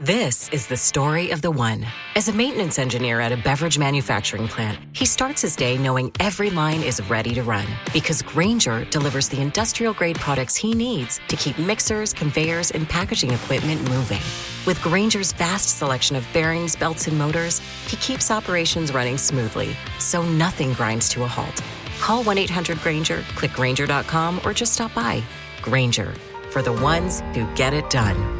This is the story of the one. As a maintenance engineer at a beverage manufacturing plant, he starts his day knowing every line is ready to run because Grainger delivers the industrial-grade products he needs to keep mixers, conveyors, and packaging equipment moving. With Grainger's vast selection of bearings, belts, and motors, he keeps operations running smoothly, so nothing grinds to a halt. Call 1-800-GRAINGER, click Grainger.com, or just stop by. Grainger, for the ones who get it done.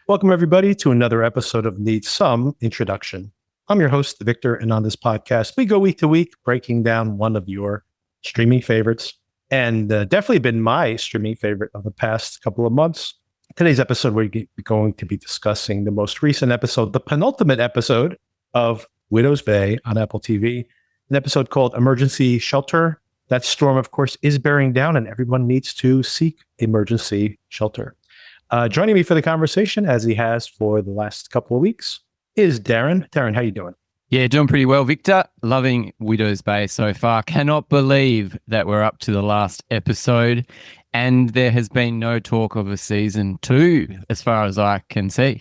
Welcome, everybody, to another episode of Need Some Introduction. I'm your host, Victor, and on this podcast, we go week to week breaking down one of your streaming favorites, and definitely been my streaming favorite of the past couple of months. Today's episode, we're going to be discussing the most recent episode, the penultimate episode of Widow's Bay on Apple TV, an episode called Emergency Shelter. That storm, of course, is bearing down, and everyone needs to seek emergency shelter. Joining me for the conversation, as he has for the last couple of weeks, is Darren. Darren, how you doing? Yeah, doing pretty well, Victor. Loving Widow's Bay so far. Cannot believe that we're up to the last episode, and there has been no talk of a season 2, as far as I can see.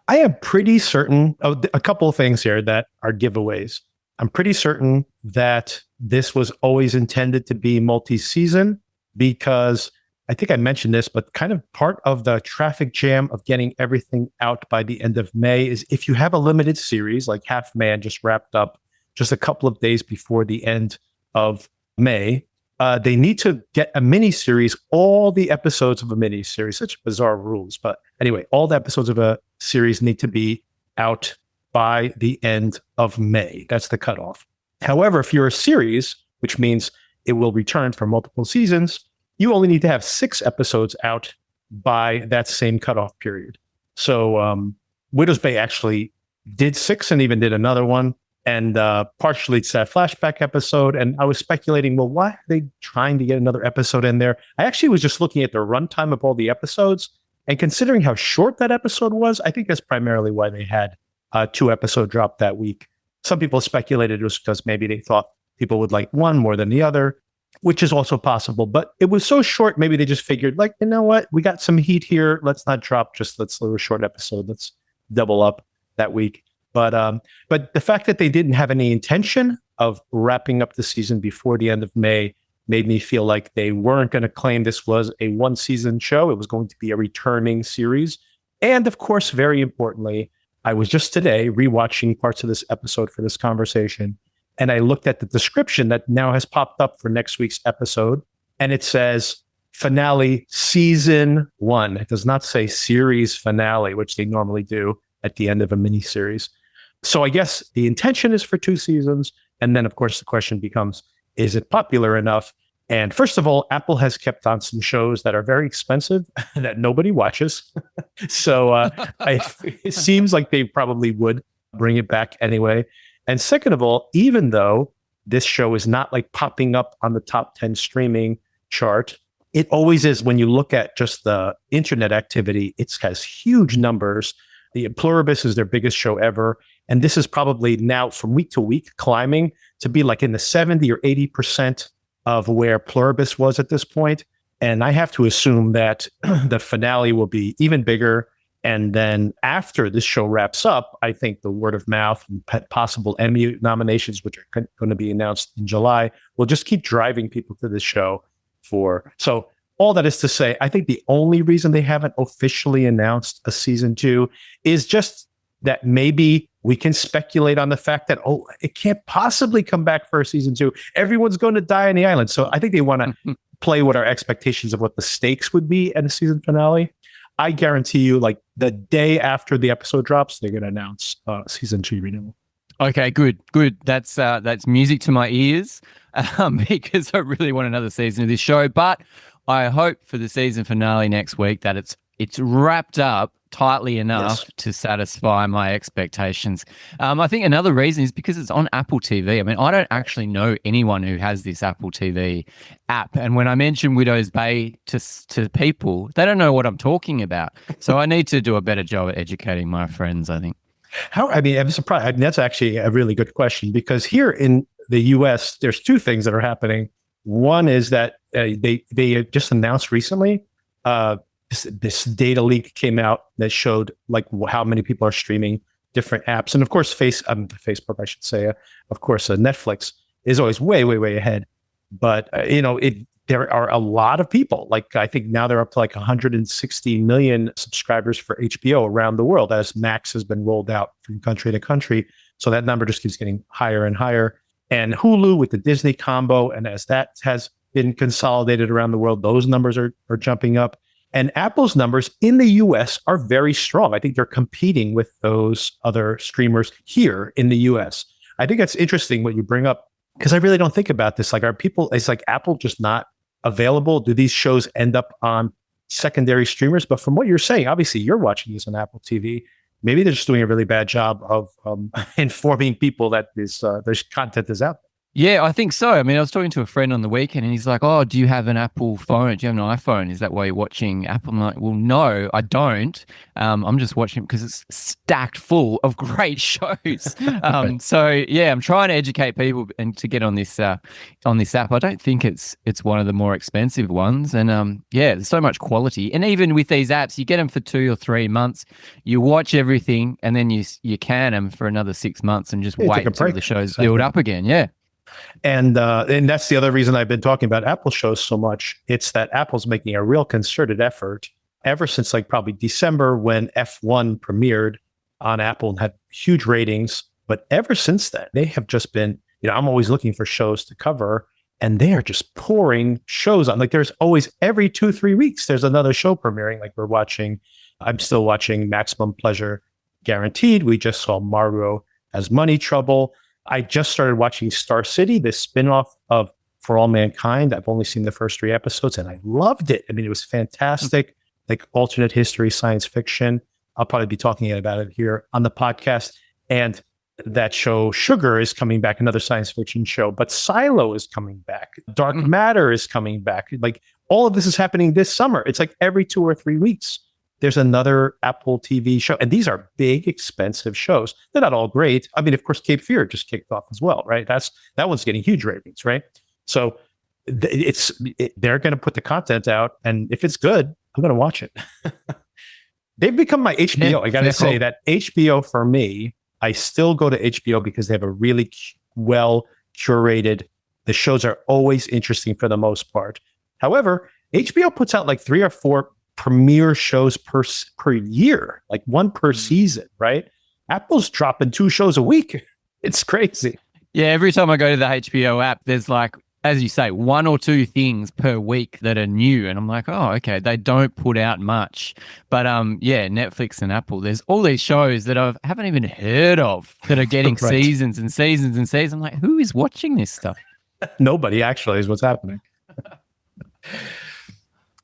I am pretty certain of a couple of things here that are giveaways. I'm pretty certain that this was always intended to be multi-season because I think I mentioned this, but kind of part of the traffic jam of getting everything out by the end of May is if you have a limited series, like Half Man just wrapped up just a couple of days before the end of May, they need to get a mini series, all the episodes of a mini series, such bizarre rules. But anyway, all the episodes of a series need to be out by the end of May. That's the cutoff. However, if you're a series, which means it will return for multiple seasons, you only need to have 6 episodes out by that same cutoff period. So Widow's Bay actually did 6 and even did another one. And partially it's that flashback episode. And I was speculating, well, why are they trying to get another episode in there? I actually was just looking at the runtime of all the episodes. And considering how short that episode was, I think that's primarily why they had a 2-episode drop that week. Some people speculated it was because maybe they thought people would like one more than the other, which is also possible. But it was so short, maybe they just figured, like, you know what? We got some heat here. Let's not drop, let's do a short episode. Let's double up that week. But the fact that they didn't have any intention of wrapping up the season before the end of May made me feel like they weren't going to claim this was a one-season show. It was going to be a returning series. And of course, very importantly, I was just today rewatching parts of this episode for this conversation. And I looked at the description that now has popped up for next week's episode, and it says finale season 1. It does not say series finale, which they normally do at the end of a miniseries. So I guess the intention is for 2 seasons. And then, of course, the question becomes, is it popular enough? And first of all, Apple has kept on some shows that are very expensive that nobody watches. So it seems like they probably would bring it back anyway. And second of all, even though this show is not like popping up on the top 10 streaming chart, it always is when you look at just the internet activity. It has huge numbers. The Pluribus is their biggest show ever. And this is probably now from week to week climbing to be like in the 70 or 80% of where Pluribus was at this point. And I have to assume that the finale will be even bigger. And then after this show wraps up, I think the word of mouth and possible Emmy nominations, which are going to be announced in July, will just keep driving people to this show So all that is to say, I think the only reason they haven't officially announced a season 2 is just that maybe we can speculate on the fact that, it can't possibly come back for a season 2. Everyone's going to die on the island. So I think they want to play with our expectations of what the stakes would be at a season finale. I guarantee you, like the day after the episode drops, they're going to announce season 2 renewal. Okay, good. That's music to my ears because I really want another season of this show. But I hope for the season finale next week that it's wrapped up tightly enough to satisfy my expectations. I think another reason is because it's on Apple TV. I mean, I don't actually know anyone who has this Apple TV app. And when I mention Widow's Bay to people, they don't know what I'm talking about. So I need to do a better job at educating my friends, I think. I'm surprised. That's actually a really good question because here in the US, there's 2 things that are happening. One is that they just announced recently this data leak came out that showed like how many people are streaming different apps. And of course, Facebook, I should say, of course, Netflix is always way, way, way ahead. But, there are a lot of people. Like, I think now they're up to like 160 million subscribers for HBO around the world as Max has been rolled out from country to country. So that number just keeps getting higher and higher. And Hulu with the Disney combo, and as that has been consolidated around the world, those numbers are jumping up. And Apple's numbers in the US are very strong. I think they're competing with those other streamers here in the US. I think that's interesting what you bring up, because I really don't think about this. Like, it's like Apple just not available? Do these shows end up on secondary streamers? But from what you're saying, obviously you're watching these on Apple TV. Maybe they're just doing a really bad job of informing people that this content is out there. Yeah, I think so. I mean, I was talking to a friend on the weekend and he's like, oh, do you have an Apple phone? Do you have an iPhone? Is that why you're watching Apple? I'm like, well, no, I don't. I'm just watching because it's stacked full of great shows. So yeah, I'm trying to educate people and to get on this app. I don't think it's one of the more expensive ones. And yeah, there's so much quality. And even with these apps, you get them for 2 or 3 months, you watch everything, and then you can them for another 6 months and just wait until the shows build up again. Yeah. And that's the other reason I've been talking about Apple shows so much. It's that Apple's making a real concerted effort ever since like probably December when F1 premiered on Apple and had huge ratings. But ever since then, they have just been, I'm always looking for shows to cover, and they are just pouring shows on. Like, there's always every 2-3 weeks, there's another show premiering. Like, I'm still watching Maximum Pleasure Guaranteed. We just saw Margot Has Money Trouble. I just started watching Star City, the spinoff of For All Mankind. I've only seen the first 3 episodes and I loved it. I mean, it was fantastic, like alternate history, science fiction. I'll probably be talking about it here on the podcast. And that show Sugar is coming back, another science fiction show, but Silo is coming back. Dark Matter is coming back. Like, all of this is happening this summer. It's like every 2 or 3 weeks, there's another Apple TV show. And these are big, expensive shows. They're not all great. I mean, of course, Cape Fear just kicked off as well, right? That one's getting huge ratings, right? So they're going to put the content out. And if it's good, I'm going to watch it. They've become my HBO. Yeah, I got to say that HBO for me, I still go to HBO because they have a really well curated, the shows are always interesting for the most part. However, HBO puts out like 3 or 4 premiere shows per year, like 1 per season, right? Apple's dropping 2 shows a week. It's crazy. Yeah, every time I go to the HBO app, there's like, as you say, 1 or 2 things per week that are new. And I'm like, oh, okay, they don't put out much. But yeah, Netflix and Apple, there's all these shows that I haven't even heard of that are getting right. seasons and seasons and seasons. I'm like, who is watching this stuff? Nobody actually is what's happening.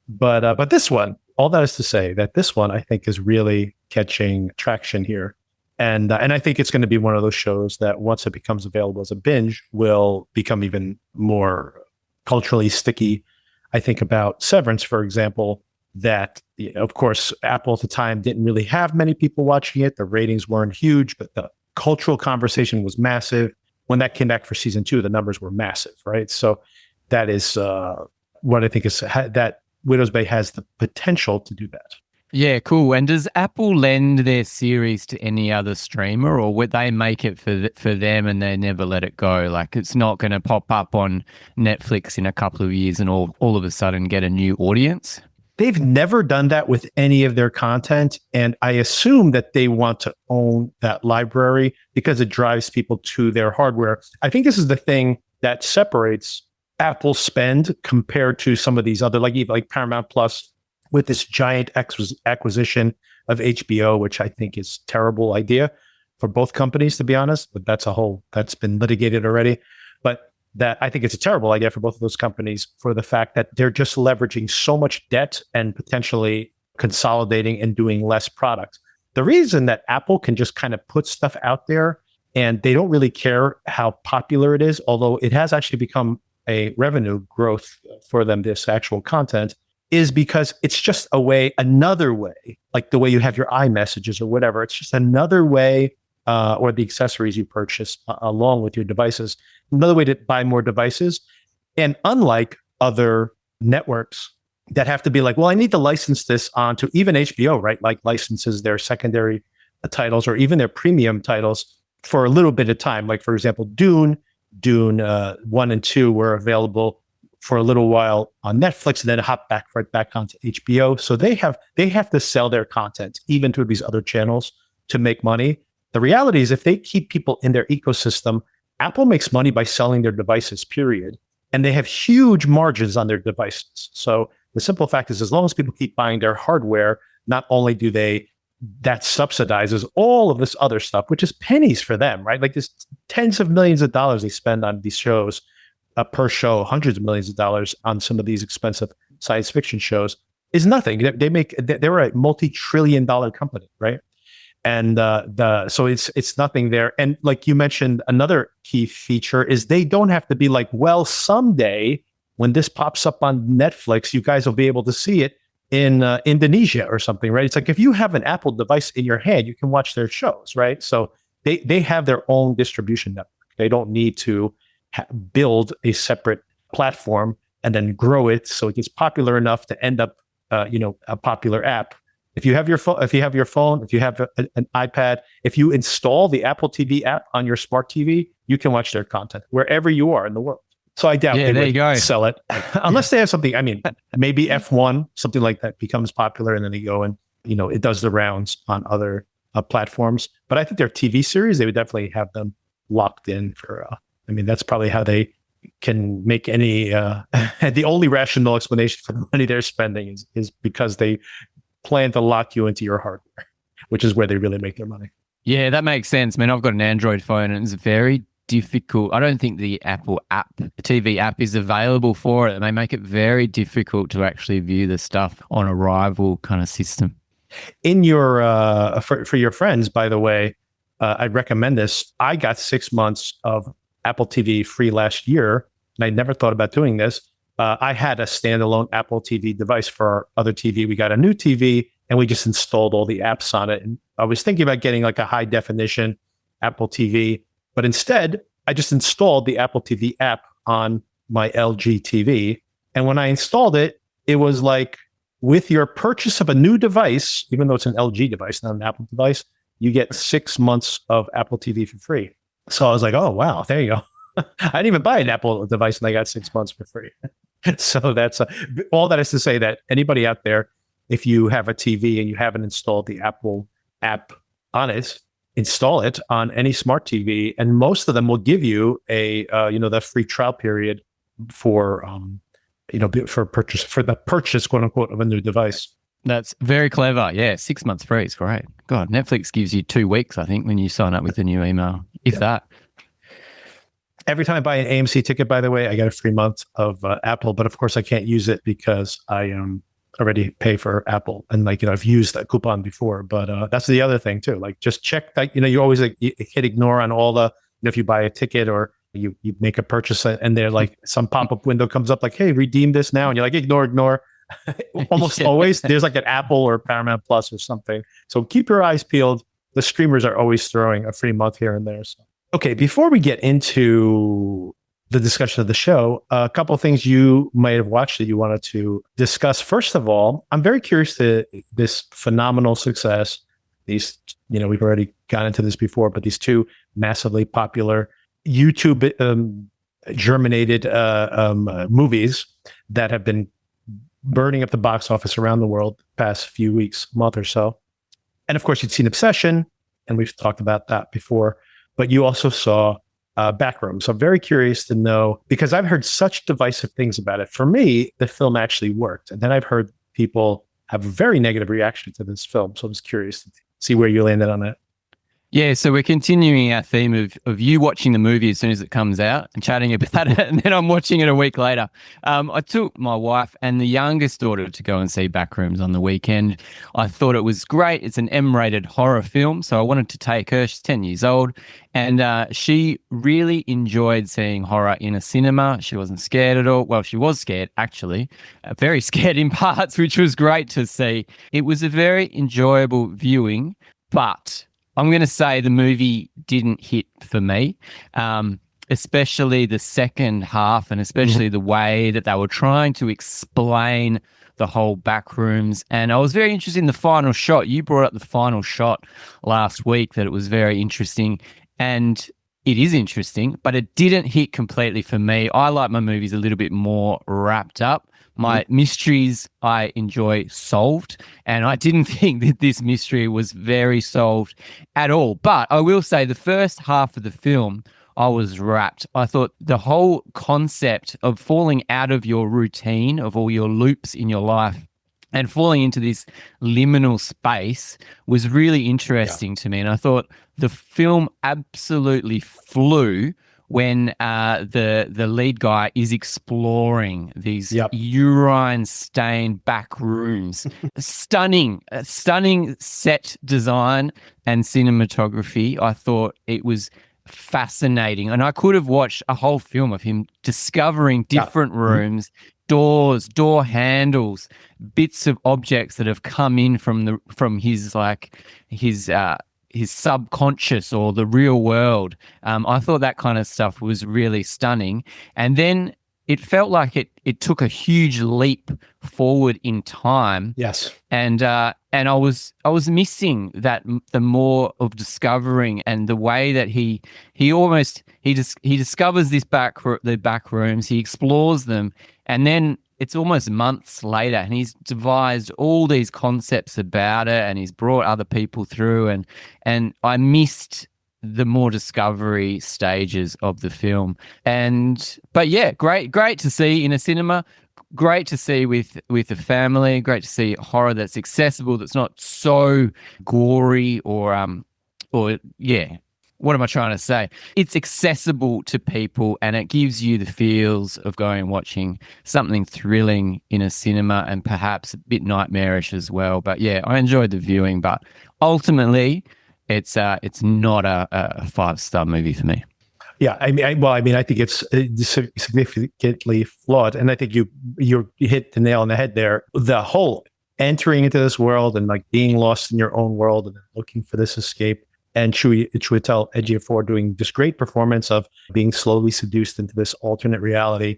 But this one, all that is to say that this one I think is really catching traction here. And I think it's going to be one of those shows that once it becomes available as a binge will become even more culturally sticky. I think about Severance, for example, that, of course, Apple at the time didn't really have many people watching it. The ratings weren't huge, but the cultural conversation was massive. When that came back for season 2, the numbers were massive, right? So that is what I think is that Widow's Bay has the potential to do that. Yeah, cool. And does Apple lend their series to any other streamer, or would they make it for them and they never let it go? Like, it's not going to pop up on Netflix in a couple of years and all of a sudden get a new audience? They've never done that with any of their content. And I assume that they want to own that library because it drives people to their hardware. I think this is the thing that separates Apple spend compared to some of these other, like Paramount Plus, with this giant acquisition of HBO, which I think is a terrible idea for both companies, to be honest. But that's been litigated already. But that I think it's a terrible idea for both of those companies for the fact that they're just leveraging so much debt and potentially consolidating and doing less product. The reason that Apple can just kind of put stuff out there and they don't really care how popular it is, although it has actually become a revenue growth for them, this actual content, is because it's just another way, like the way you have your iMessages or whatever. It's just another way, or the accessories you purchase along with your devices, another way to buy more devices. And unlike other networks that have to be like, well, I need to license this onto even HBO, right? Like licenses their secondary titles or even their premium titles for a little bit of time. Like, for example, Dune 1 and 2 were available for a little while on Netflix and then hop right back onto HBO. So they have to sell their content even through these other channels to make money. The reality is if they keep people in their ecosystem, Apple makes money by selling their devices, period. And they have huge margins on their devices. So the simple fact is, as long as people keep buying their hardware, not only do that subsidizes all of this other stuff, which is pennies for them, right? Like there's tens of millions of dollars they spend on these shows per show, hundreds of millions of dollars on some of these expensive science fiction shows is nothing. They're a multi-trillion-dollar company, right? And so it's nothing there. And like you mentioned, another key feature is they don't have to be like, well, someday when this pops up on Netflix, you guys will be able to see it in Indonesia or something, right? It's like if you have an Apple device in your hand, you can watch their shows, right? So they have their own distribution network. They don't need to build a separate platform and then grow it so it gets popular enough to end up, a popular app. If you have your phone, if you have an iPad, if you install the Apple TV app on your smart TV, you can watch their content wherever you are in the world. So I doubt they would sell it unless they have something. I mean, maybe F1, something like that becomes popular and then they go and, it does the rounds on other platforms. But I think their TV series, they would definitely have them locked in for, that's probably how they can make any, the only rational explanation for the money they're spending is because they plan to lock you into your hardware, which is where they really make their money. Yeah, that makes sense. I've got an Android phone and it's very difficult. I don't think the Apple TV app is available for it. It may make it very difficult to actually view the stuff on a rival kind of system. In your, for your friends, by the way, I'd recommend this. I got 6 months of Apple TV free last year, and I never thought about doing this. I had a standalone Apple TV device for our other TV. We got a new TV and we just installed all the apps on it. And I was thinking about getting like a high definition Apple TV, but instead I just installed the Apple TV app on my LG TV. And when I installed it, it was like with your purchase of a new device, even though it's an LG device, not an Apple device, you get 6 months of Apple TV for free. So I was like, oh, wow, there you go. I didn't even buy an Apple device and I got 6 months for free. So that's all that is to say that anybody out there, if you have a TV and you haven't installed the Apple app on it, install it on any smart TV, and most of them will give you the free trial period for the purchase, quote unquote, of a new device. That's very clever. Yeah, 6 months free is great. God, Netflix gives you 2 weeks, I think, when you sign up with a new email, if that. Every time I buy an AMC ticket, by the way, I get a free month of Apple, but of course I can't use it because I already pay for Apple, and I've used that coupon before. But that's the other thing too. Like just check that. You always you hit ignore on all the. If you buy a ticket or you make a purchase and they're like some pop-up window comes up like, hey, redeem this now, and you're like ignore. Almost always there's like an Apple or Paramount Plus or something. So keep your eyes peeled. The streamers are always throwing a free month here and there. So. Okay, before we get into the discussion of the show, a couple of things you might have watched that you wanted to discuss. First of all, I'm very curious to this phenomenal success. These, we've already gone into this before, but these 2 massively popular YouTube germinated movies that have been burning up the box office around the world the past few weeks, month or so. And of course, you'd seen Obsession, and we've talked about that before. But you also saw Backrooms. So I'm very curious to know, because I've heard such divisive things about it. For me, the film actually worked. And then I've heard people have a very negative reaction to this film. So I'm just curious to see where you landed on that. Yeah, so we're continuing our theme of you watching the movie as soon as it comes out and chatting about it, and then I'm watching it a week later. I took my wife and the youngest daughter to go and see Backrooms on the weekend. I thought it was great. It's an M-rated horror film, so I wanted to take her. She's 10 years old, and she really enjoyed seeing horror in a cinema. She wasn't scared at all. Well, she was scared, actually, very scared in parts, which was great to see. It was a very enjoyable viewing, but I'm going to say the movie didn't hit for me, especially the second half, and especially the way that they were trying to explain the the whole Backrooms, and I was very interested in the final shot. You brought up the final shot last week, that it was very interesting, and it is interesting, but it didn't hit completely for me. I like my movies a little bit more wrapped up. My mysteries I enjoy solved, and I didn't think that this mystery was very solved at all. But I will say the first half of the film, I was wrapped. I thought the whole concept of falling out of your routine, of all your loops in your life, and falling into this liminal space was really interesting to me. And I thought the film absolutely flew when the lead guy is exploring these urine-stained back rooms. Stunning set design and cinematography. I thought it was fascinating. And I could have watched a whole film of him discovering different rooms, doors, door handles, bits of objects that have come in from his subconscious or the real world. I thought that kind of stuff was really stunning. And then it felt like it took a huge leap forward in time. Yes. And I was missing that, the more of discovering, and the way that he discovers the back rooms, he explores them, and then it's almost months later and he's devised all these concepts about it, and he's brought other people through, and I missed the more discovery stages of the film. But yeah, great to see in a cinema, great to see with the family, great to see horror that's accessible, that's not so gory or what am I trying to say? It's accessible to people, and it gives you the feels of going and watching something thrilling in a cinema, and perhaps a bit nightmarish as well. But yeah, I enjoyed the viewing, but ultimately it's not a 5-star movie for me. Yeah, I think it's significantly flawed, and I think you hit the nail on the head there. The whole entering into this world and like being lost in your own world and looking for this escape, and Chiwetel Ejiofor doing this great performance of being slowly seduced into this alternate reality,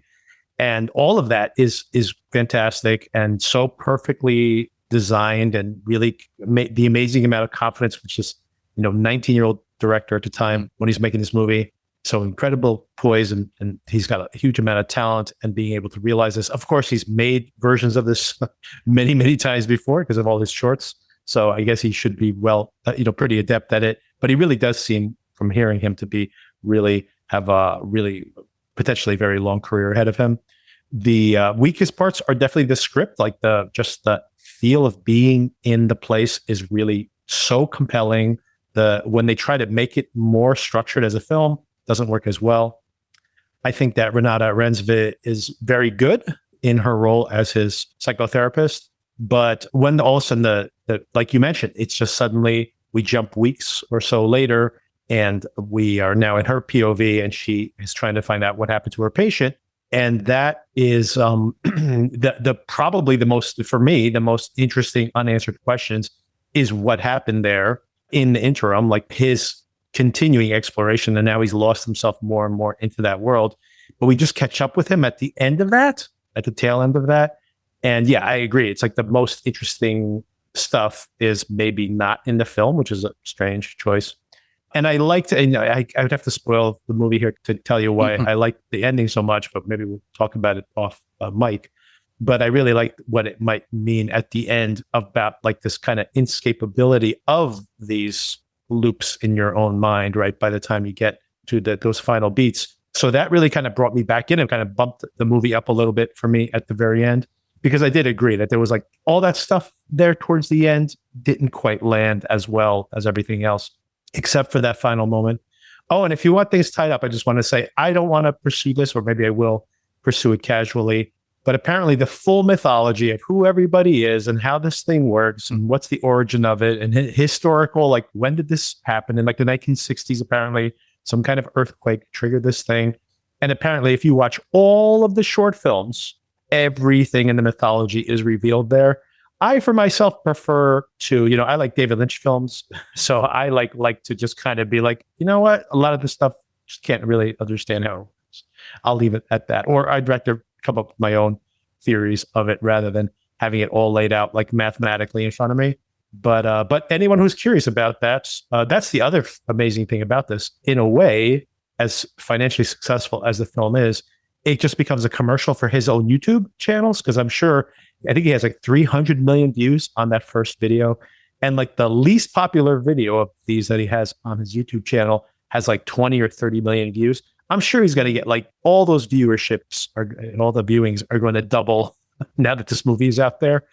and all of that is fantastic and so perfectly designed, and really the amazing amount of confidence, which is 19-year-old director at the time when he's making this movie. So incredible poise, and he's got a huge amount of talent, and being able to realize this. Of course, he's made versions of this many, many times before because of all his shorts. So I guess he should be pretty adept at it. But he really does seem, from hearing him, to have a really potentially very long career ahead of him. The weakest parts are definitely the script, like the feel of being in the place is really so compelling. When they try to make it more structured as a film, doesn't work as well. I think that Renata Rensve is very good in her role as his psychotherapist, but when all of a sudden like you mentioned, it's just suddenly we jump weeks or so later, and we are now in her POV, and she is trying to find out what happened to her patient. And that is probably the most interesting unanswered questions is what happened there in the interim, like his continuing exploration. And now he's lost himself more and more into that world. But we just catch up with him at the tail end of that. And yeah, I agree. It's like the most interesting stuff is maybe not in the film, which is a strange choice. And I liked, I would have to spoil the movie here to tell you why I like the ending so much, but maybe we'll talk about it off mic. But I really liked what it might mean at the end about like this kind of inescapability of these loops in your own mind, right? By the time you get to those final beats. So that really kind of brought me back in and kind of bumped the movie up a little bit for me at the very end, because I did agree that there was like all that stuff there towards the end didn't quite land as well as everything else, except for that final moment. Oh, and if you want things tied up, I just want to say, I don't want to pursue this, or maybe I will pursue it casually. But apparently the full mythology of who everybody is and how this thing works and what's the origin of it and historical, like when did this happen? In like the 1960s, apparently some kind of earthquake triggered this thing. And apparently if you watch all of the short films, everything in the mythology is revealed there. I, for myself, prefer to, I like David Lynch films. So I like to just kind of be like, you know what? A lot of this stuff just can't really understand how it works. I'll leave it at that. Or I'd rather come up with my own theories of it rather than having it all laid out like mathematically in front of me. But anyone who's curious about that, that's the other amazing thing about this. In a way, as financially successful as the film is, it just becomes a commercial for his own YouTube channels. Because I think he has like 300 million views on that first video. And like the least popular video of these that he has on his YouTube channel has like 20 or 30 million views. I'm sure he's going to get like all those viewerships and all the viewings are going to double now that this movie is out there.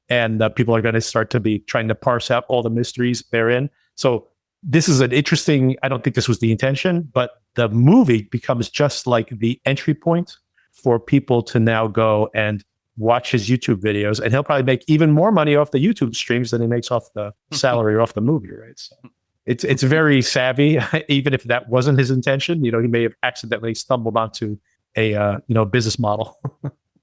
And people are going to start to be trying to parse out all the mysteries therein. So this is an interesting, I don't think this was the intention, but the movie becomes just like the entry point for people to now go and watch his YouTube videos. And he'll probably make even more money off the YouTube streams than he makes off the salary or off the movie, right? So it's very savvy, even if that wasn't his intention. He may have accidentally stumbled onto a business model.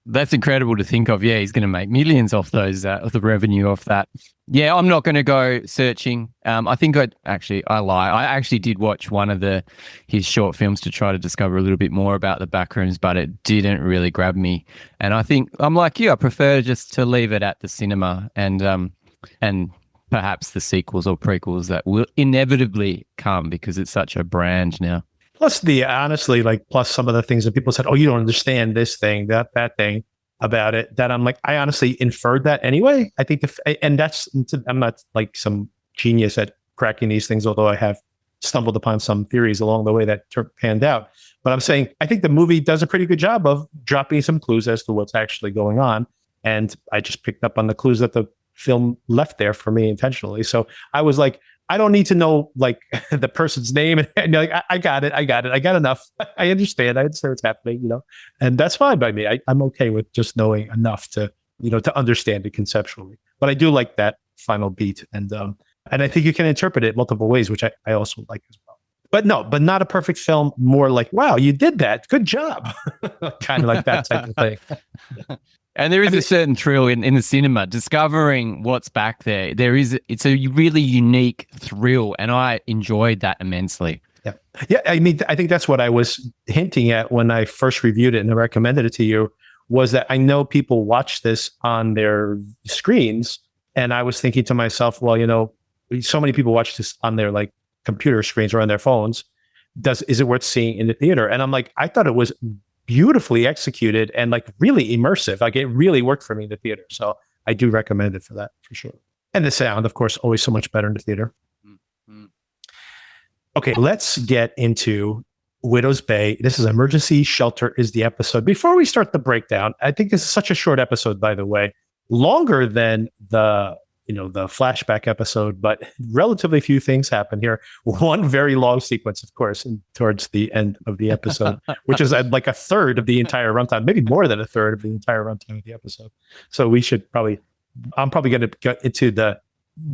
That's incredible to think of. Yeah, he's going to make millions off those, of the revenue off that. Yeah, I'm not going to go searching. I think I lie. I actually did watch one of his short films to try to discover a little bit more about the Backrooms, but it didn't really grab me. And I think I'm like you. I prefer just to leave it at the cinema and perhaps the sequels or prequels that will inevitably come because it's such a brand now. Plus plus some of the things that people said, oh, you don't understand this thing, that thing about it, that I'm like, I honestly inferred that anyway. I think I'm not like some genius at cracking these things, although I have stumbled upon some theories along the way that panned out. But I'm saying, I think the movie does a pretty good job of dropping some clues as to what's actually going on. And I just picked up on the clues that the film left there for me intentionally. So I was like, I don't need to know like the person's name. And you're like, I got it. I got enough. I understand what's happening, and that's fine by me. I'm okay with just knowing enough to understand it conceptually. But I do like that final beat. And I think you can interpret it multiple ways, which I also like as well. But not a perfect film. More like, wow, you did that. Good job. Kind of like that type of thing. And there is a certain thrill in the cinema, discovering what's back there. It's a really unique thrill, and I enjoyed that immensely. Yeah. Yeah. I mean, I think that's what I was hinting at when I first reviewed it and I recommended it to you, was that I know people watch this on their screens. And I was thinking to myself, well, so many people watch this on their like computer screens or on their phones. Is it worth seeing in the theater? And I'm like, I thought it was beautifully executed and like really immersive. Like it really worked for me in the theater. So I do recommend it for that, for sure. And the sound, of course, always so much better in the theater. Mm-hmm. Okay, let's get into Widow's Bay. This is Emergency Shelter is the episode. Before we start the breakdown, I think this is such a short episode, by the way, longer than the flashback episode, but relatively few things happen here. One very long sequence, of course, towards the end of the episode, which is like a third of the entire runtime, maybe more than a third of the entire runtime of the episode. So I'm probably going to get into the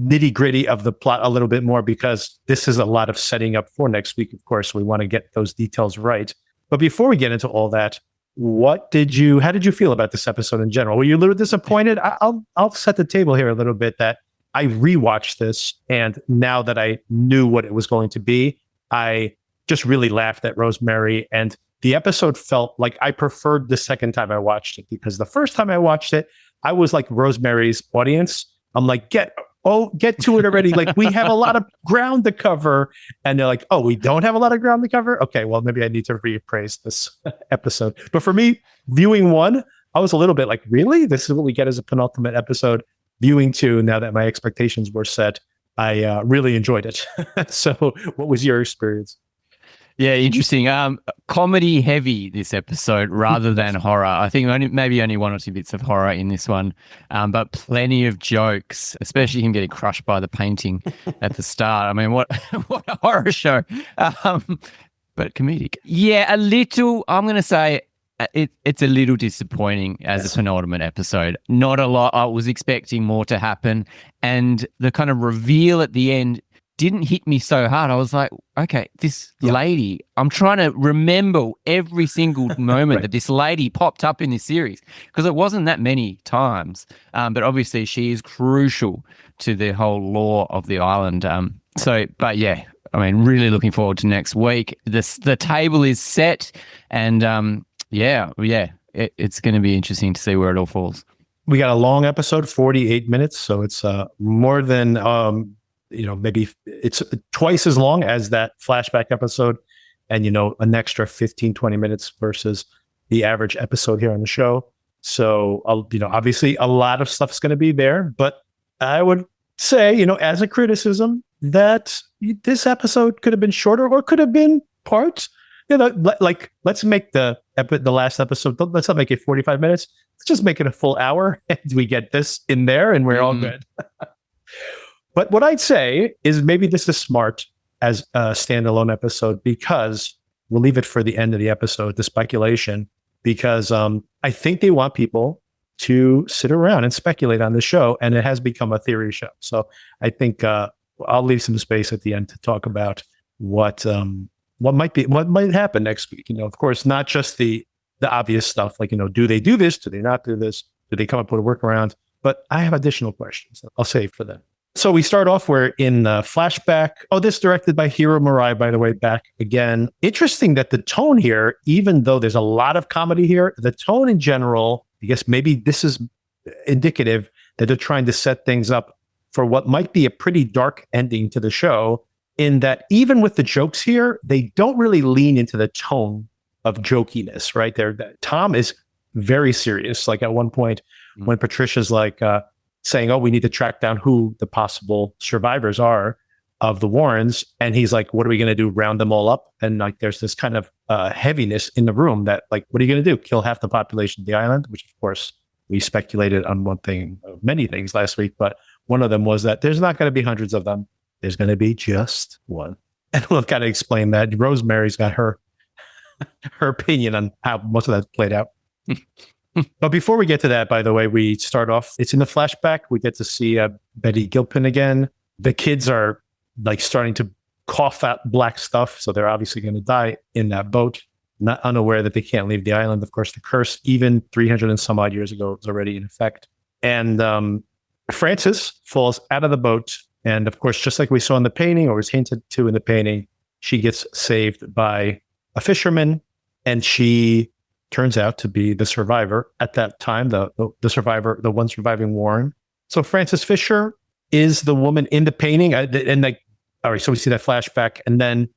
nitty gritty of the plot a little bit more because this is a lot of setting up for next week. Of course, we want to get those details right. But before we get into all that, how did you feel about this episode in general? Were you a little disappointed? I'll set the table here a little bit that I rewatched this, and now that I knew what it was going to be, I just really laughed at Rosemary, and the episode felt like I preferred the second time I watched it, because the first time I watched it, I was like Rosemary's audience. I'm like, get to it already. Like, we have a lot of ground to cover. And they're like, oh, we don't have a lot of ground to cover? Okay, well, maybe I need to reappraise this episode. But for me, viewing one, I was a little bit like, really? This is what we get as a penultimate episode. Viewing two, now that my expectations were set, I really enjoyed it. So what was your experience? Yeah, interesting. Comedy heavy this episode rather than horror. I think maybe only one or two bits of horror in this one, but plenty of jokes, especially him getting crushed by the painting at the start. I mean, what a horror show, but comedic. Yeah, a little. I'm going to say it's a little disappointing as a penultimate episode. Not a lot. I was expecting more to happen, and the kind of reveal at the end didn't hit me so hard. I was like, okay, this lady, I'm trying to remember every single moment that this lady popped up in this series, because it wasn't that many times. But obviously she is crucial to the whole lore of the island. But yeah, I mean, really looking forward to next week. The table is set, and it's going to be interesting to see where it all falls. We got a long episode, 48 minutes. So it's more than, maybe it's twice as long as that flashback episode. And, an extra 15, 20 minutes versus the average episode here on the show. So, obviously a lot of stuff is going to be there. But I would say, as a criticism, that this episode could have been shorter or could have been parts. Like let's make the last episode, let's not make it 45 minutes. Let's just make it a full hour and we get this in there and we're all good. But what I'd say is maybe this is smart as a standalone episode because we'll leave it for the end of the episode, the speculation, because I think they want people to sit around and speculate on the show, and it has become a theory show. So I think I'll leave some space at the end to talk about what might happen next week. Of course, not just the obvious stuff like, do they do this? Do they not do this? Do they come up with a workaround? But I have additional questions I'll save for them. So we start off, we're in Flashback. Oh, this directed by Hiro Murai, by the way, back again. Interesting that the tone here, even though there's a lot of comedy here, the tone in general, I guess maybe this is indicative that they're trying to set things up for what might be a pretty dark ending to the show, in that even with the jokes here, they don't really lean into the tone of jokiness, right? Tom is very serious. Like at one point when Patricia's like saying, oh, we need to track down who the possible survivors are of the Warrens. And he's like, what are we going to do? Round them all up? And like, there's this kind of heaviness in the room that like, what are you going to do? Kill half the population of the island? Which of course we speculated on many things last week, but one of them was that there's not going to be hundreds of them. There's going to be just one. And we'll kind of explain that. Rosemary's got her opinion on how most of that's played out. But before we get to that, by the way, we start off, it's in the flashback. We get to see Betty Gilpin again. The kids are like starting to cough out black stuff. So they're obviously going to die in that boat, not unaware that they can't leave the island. Of course, the curse, even 300 and some odd years ago, was already in effect. And Frances falls out of the boat. And of course, just like we saw in the painting, or was hinted to in the painting, she gets saved by a fisherman, and she turns out to be the survivor at that time, the survivor, the one surviving Warren. So Frances Fisher is the woman in the painting. And like, all right, so we see that flashback, and then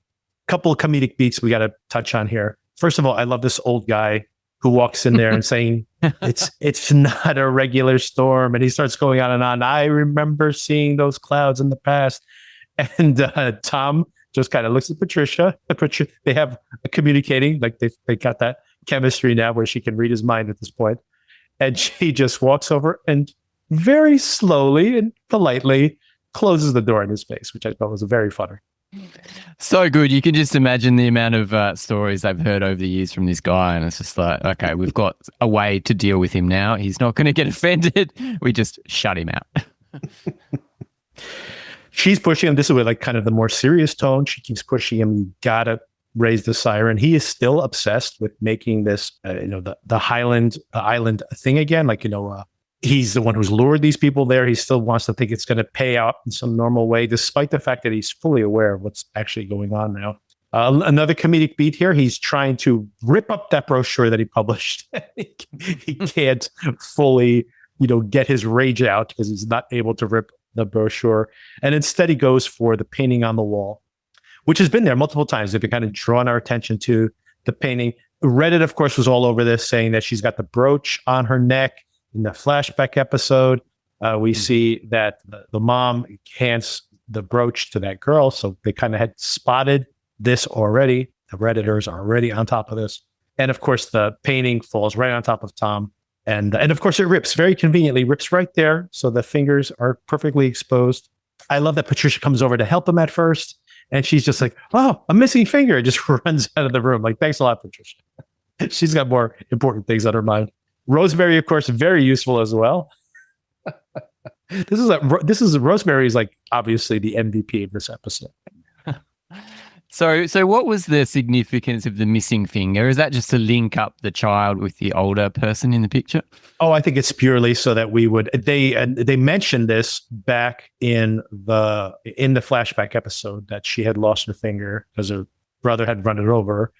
a couple of comedic beats we got to touch on here. First of all, I love this old guy who walks in there and saying, it's not a regular storm. And he starts going on and on. I remember seeing those clouds in the past. And Tom just kind of looks at Patricia. They have a communicating, like they got that chemistry now where she can read his mind at this point. And she just walks over and very slowly and politely closes the door in his face, which I thought was very funny. So good. You can just imagine the amount of stories I've heard over the years from this guy. And it's just like, okay, we've got a way to deal with him now. He's not going to get offended. We just shut him out. She's pushing him. This is with like kind of the more serious tone. She keeps pushing him. You gotta raise the siren. He is still obsessed with making this, the island thing again. Like, he's the one who's lured these people there. He still wants to think it's going to pay out in some normal way, despite the fact that he's fully aware of what's actually going on now. Another comedic beat here. He's trying to rip up that brochure that he published. He can't fully, get his rage out because he's not able to rip the brochure. And instead he goes for the painting on the wall, which has been there multiple times. They've been kind of drawn our attention to the painting. Reddit, of course, was all over this, saying that she's got the brooch on her neck. In the flashback episode, we see that the mom hands the brooch to that girl. So they kind of had spotted this already. The Redditors are already on top of this. And of course, the painting falls right on top of Tom. And of course, it rips very conveniently, rips right there. So the fingers are perfectly exposed. I love that Patricia comes over to help him at first. And she's just like, oh, a missing finger. Just runs out of the room. Like, thanks a lot, Patricia. She's got more important things on her mind. Rosemary, of course, very useful as well. This is Rosemary is like obviously the MVP of this episode. So what was the significance of the missing finger? Is that just to link up the child with the older person in the picture? Oh, I think it's purely so that we would. They mentioned this back in the flashback episode that she had lost her finger because her brother had run it over.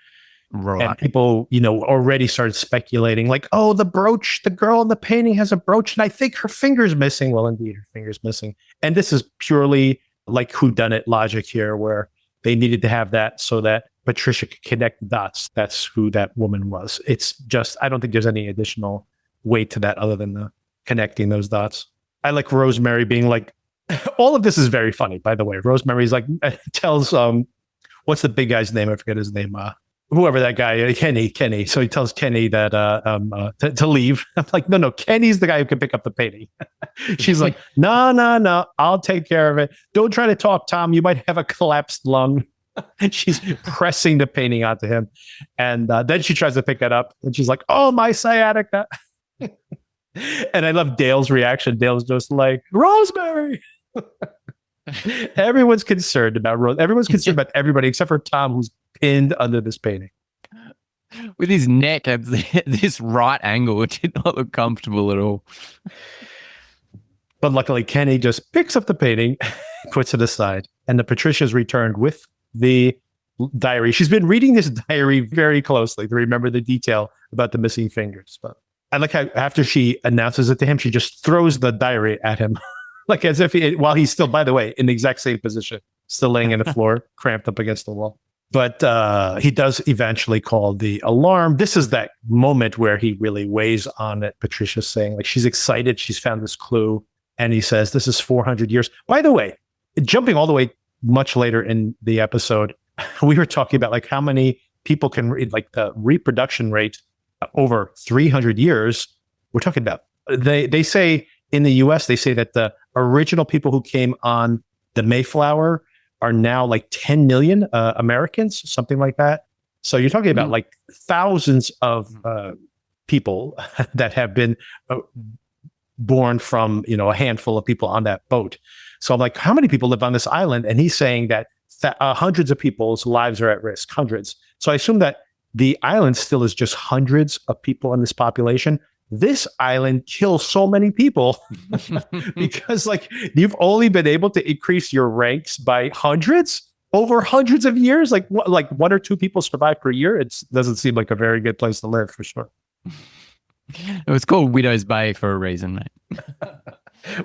Right. And people, already started speculating like, oh, the brooch, the girl in the painting has a brooch and I think her finger's missing. Well, indeed, her finger's missing. And this is purely like whodunit logic here, where they needed to have that so that Patricia could connect the dots. That's who that woman was. It's just, I don't think there's any additional weight to that other than the connecting those dots. I like Rosemary being like, all of this is very funny, by the way. Rosemary's like, tells, what's the big guy's name? I forget his name. Whoever that guy, Kenny. So he tells Kenny that to leave. I'm like, no, Kenny's the guy who can pick up the painting. She's like, no, I'll take care of it. Don't try to talk, Tom. You might have a collapsed lung. And she's pressing the painting onto him. And then she tries to pick it up. And she's like, oh, my sciatica. And I love Dale's reaction. Dale's just like, Rosemary. Everyone's concerned about Rose. Everyone's concerned about everybody except for Tom, who's pinned under this painting. With his neck at this right angle, it did not look comfortable at all. But luckily, Kenny just picks up the painting, puts it aside, and the Patricia's returned with the diary. She's been reading this diary very closely to remember the detail about the missing fingers. But I like how after she announces it to him, she just throws the diary at him, like as if while he's still, by the way, in the exact same position, still laying on the floor, cramped up against the wall. But he does eventually call the alarm. This is that moment where he really weighs on it. Patricia's saying, like, she's excited. She's found this clue. And he says, this is 400 years. By the way, jumping all the way much later in the episode, we were talking about like how many people can read, like the reproduction rate over 300 years. We're talking about, they say in the US, they say that the original people who came on the Mayflower are now like 10 million Americans, something like that. So you're talking about like thousands of people that have been born from, a handful of people on that boat. So I'm like, how many people live on this island? And he's saying that hundreds of people's lives are at risk, hundreds. So I assume that the island still is just hundreds of people in this population. This island kills so many people because like you've only been able to increase your ranks by hundreds over hundreds of years. Like one or two people survive per year. It doesn't seem like a very good place to live for sure. It was called Widow's Bay for a reason, mate.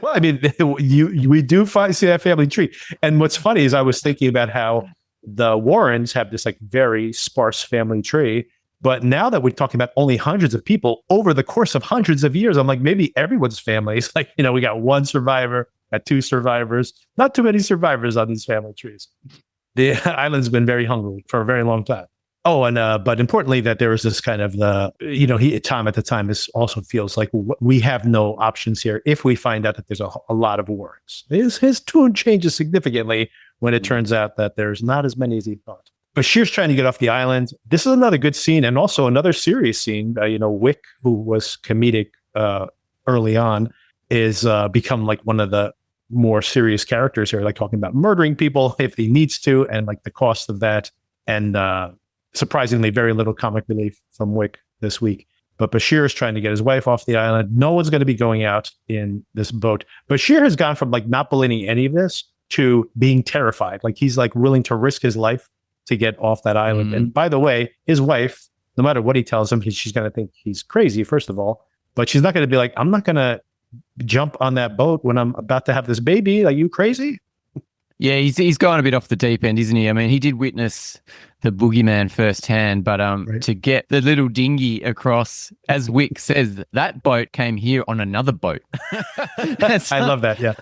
Well, I mean, we do see that family tree. And what's funny is I was thinking about how the Warrens have this like very sparse family tree. But now that we're talking about only hundreds of people over the course of hundreds of years, I'm like, maybe everyone's family is like, we got one survivor, got two survivors, not too many survivors on these family trees. The island's been very hungry for a very long time. Oh, and but importantly, that there is this kind of Tom at the time also feels like we have no options here if we find out that there's a lot of Warrens. His tune changes significantly when it turns out that there's not as many as he thought. Bashir's trying to get off the island. This is another good scene and also another serious scene. Wick, who was comedic early on, is become like one of the more serious characters here, like talking about murdering people if he needs to and like the cost of that. And surprisingly, very little comic relief from Wick this week. But Bashir is trying to get his wife off the island. No one's going to be going out in this boat. Bashir has gone from like not believing any of this to being terrified. Like he's like willing to risk his life to get off that island. Mm-hmm. And by the way, his wife, no matter what he tells him, she's going to think he's crazy, first of all. But she's not going to be like, I'm not going to jump on that boat when I'm about to have this baby. Are you crazy? Yeah, he's gone a bit off the deep end, isn't he? I mean, he did witness the boogeyman firsthand, but right. To get the little dinghy across, as Wick says, that boat came here on another boat. I love that, yeah.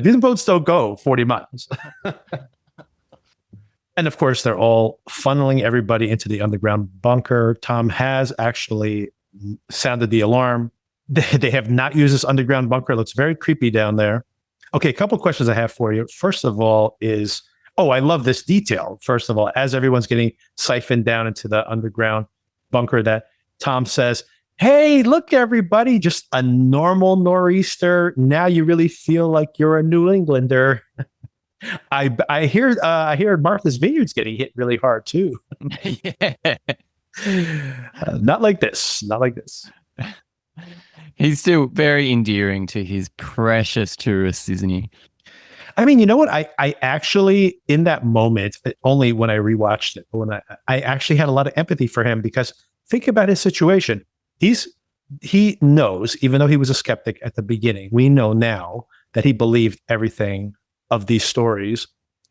These boats don't go 40 miles. And of course, they're all funneling everybody into the underground bunker. Tom has actually sounded the alarm. They have not used this underground bunker. It looks very creepy down there. Okay, a couple of questions I have for you. First of all is, I love this detail. First of all, as everyone's getting siphoned down into the underground bunker, that Tom says, hey, look, everybody, just a normal nor'easter. Now you really feel like you're a New Englander. I hear Martha's Vineyard's getting hit really hard too. Yeah. Not like this. Not like this. He's still very endearing to his precious tourists, isn't he? I mean, you know what? I actually, in that moment, only when I rewatched it, when I actually had a lot of empathy for him because think about his situation. He knows, even though he was a skeptic at the beginning, we know now that he believed everything of these stories.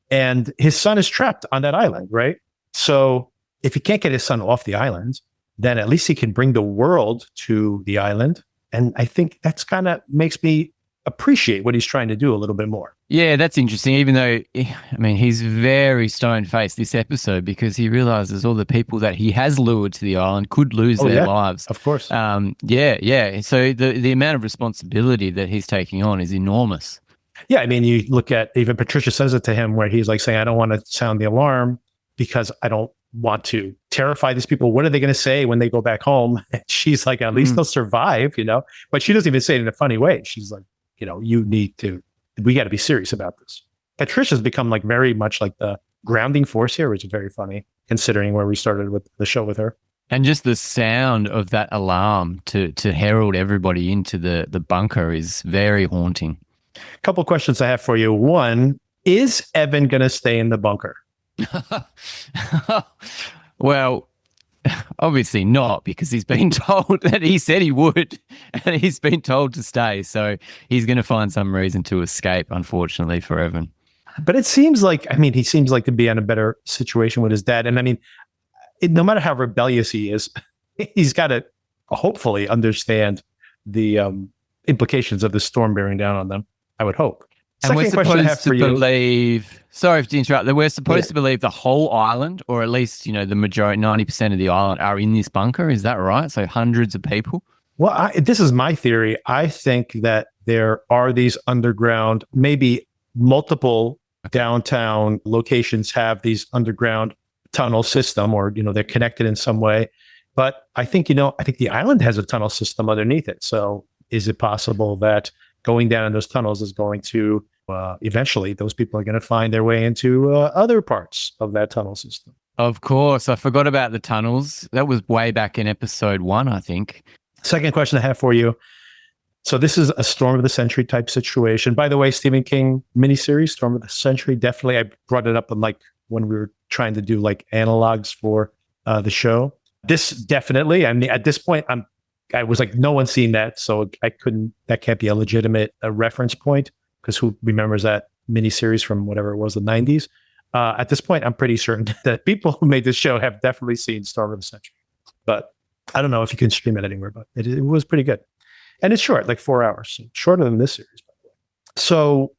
And his son is trapped on that island, right? So if he can't get his son off the island, then at least he can bring the world to the island. And I think that's kind of makes me appreciate what he's trying to do a little bit more. Yeah, that's interesting. Even though, I mean, he's very stone-faced this episode because he realizes all the people that he has lured to the island could lose their lives. Of course. Yeah. So the amount of responsibility that he's taking on is enormous. Yeah, I mean, you look at even Patricia says it to him where he's like saying, I don't want to sound the alarm because I don't want to terrify these people. What are they going to say when they go back home? And she's like, at least they'll survive, but she doesn't even say it in a funny way. She's like, we got to be serious about this. Patricia's become like very much like the grounding force here, which is very funny considering where we started with the show with her. And just the sound of that alarm to herald everybody into the bunker is very haunting. A couple of questions I have for you. One, is Evan going to stay in the bunker? Well, obviously not, because he's been told that he said he would, and he's been told to stay. So he's going to find some reason to escape, unfortunately, for Evan. But it seems like, he seems like to be in a better situation with his dad. And I mean, no matter how rebellious he is, he's got to hopefully understand the implications of the storm bearing down on them, I would hope. And we're supposed to believe, sorry to interrupt, that we're supposed to believe the whole island, or at least, the majority, 90% of the island are in this bunker. Is that right? So hundreds of people? Well, this is my theory. I think that there are these underground, maybe multiple downtown locations have these underground tunnel system, or, they're connected in some way. But I think, I think the island has a tunnel system underneath it. So is it possible that going down in those tunnels is going to eventually those people are going to find their way into other parts of that tunnel system? Of course. I forgot about the tunnels. That was way back in episode 1, I think. Second question I have for you. So this is a Storm of the Century type situation. By the way, Stephen King miniseries, Storm of the Century, definitely. I brought it up when we were trying to do analogs for the show. This definitely, at this point, I was like, no one's seen that. So that can't be a legitimate reference point, because who remembers that miniseries from whatever it was, the 90s? At this point, I'm pretty certain that people who made this show have definitely seen Storm of the Century. But I don't know if you can stream it anywhere, but it was pretty good. And it's short, like 4 hours, so shorter than this series, by the way. So,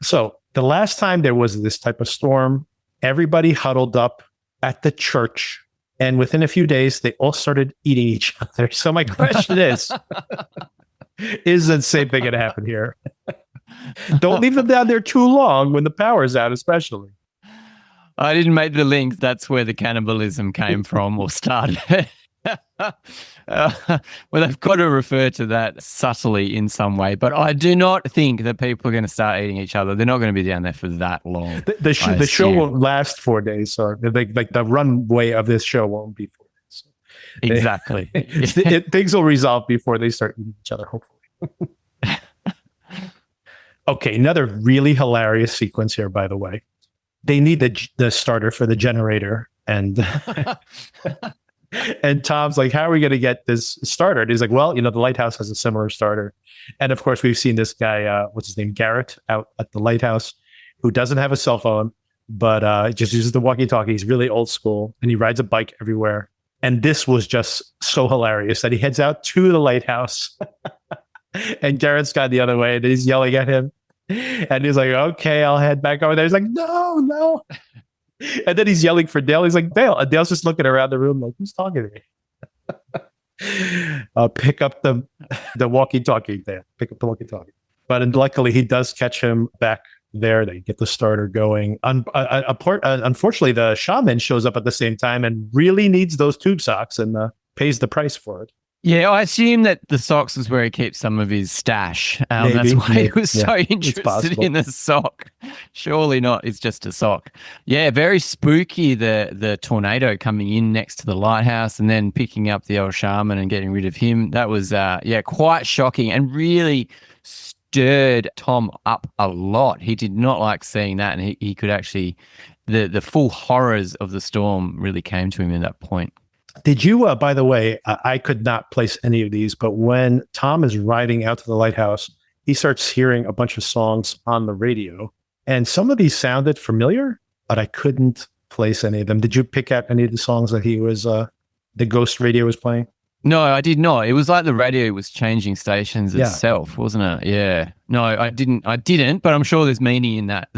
So the last time there was this type of storm, everybody huddled up at the church. And within a few days, they all started eating each other. So my question is the same thing going to happen here? Don't leave them down there too long when the power's out, especially. I didn't make the link. That's where the cannibalism came from or started. Well, they've got to refer to that subtly in some way. But I do not think that people are going to start eating each other. They're not going to be down there for that long. The show won't last 4 days. So the runway of this show won't be 4 days. So exactly. Things will resolve before they start eating each other, hopefully. Okay, another really hilarious sequence here, by the way. They need the starter for the generator, and and Tom's like, how are we going to get this starter? And he's like, well, the Lighthouse has a similar starter. And of course, we've seen this guy, what's his name, Garrett, out at the Lighthouse, who doesn't have a cell phone, but just uses the walkie-talkie. He's really old school, and he rides a bike everywhere. And this was just so hilarious that he heads out to the Lighthouse, and Garrett's gone the other way, and he's yelling at him. And he's like, okay, I'll head back over there. He's like, no. And then he's yelling for Dale. He's like, Dale. And Dale's just looking around the room like, who's talking to me? Pick up the walkie-talkie there. Pick up the walkie-talkie. But luckily, he does catch him back there. They get the starter going. Unfortunately, the shaman shows up at the same time and really needs those tube socks and pays the price for it. Yeah, I assume that the socks is where he keeps some of his stash. That's why he was so interested in the sock. Surely not. It's just a sock. Yeah, very spooky, the tornado coming in next to the lighthouse and then picking up the old shaman and getting rid of him. That was, quite shocking and really stirred Tom up a lot. He did not like seeing that, and he could actually, the full horrors of the storm really came to him at that point. Did you, by the way, I could not place any of these, but when Tom is riding out to the lighthouse, he starts hearing a bunch of songs on the radio. And some of these sounded familiar, but I couldn't place any of them. Did you pick out any of the songs that he was, the ghost radio was playing? No, I did not. It was like the radio was changing stations itself, wasn't it? Yeah. No, I didn't, but I'm sure there's meaning in that.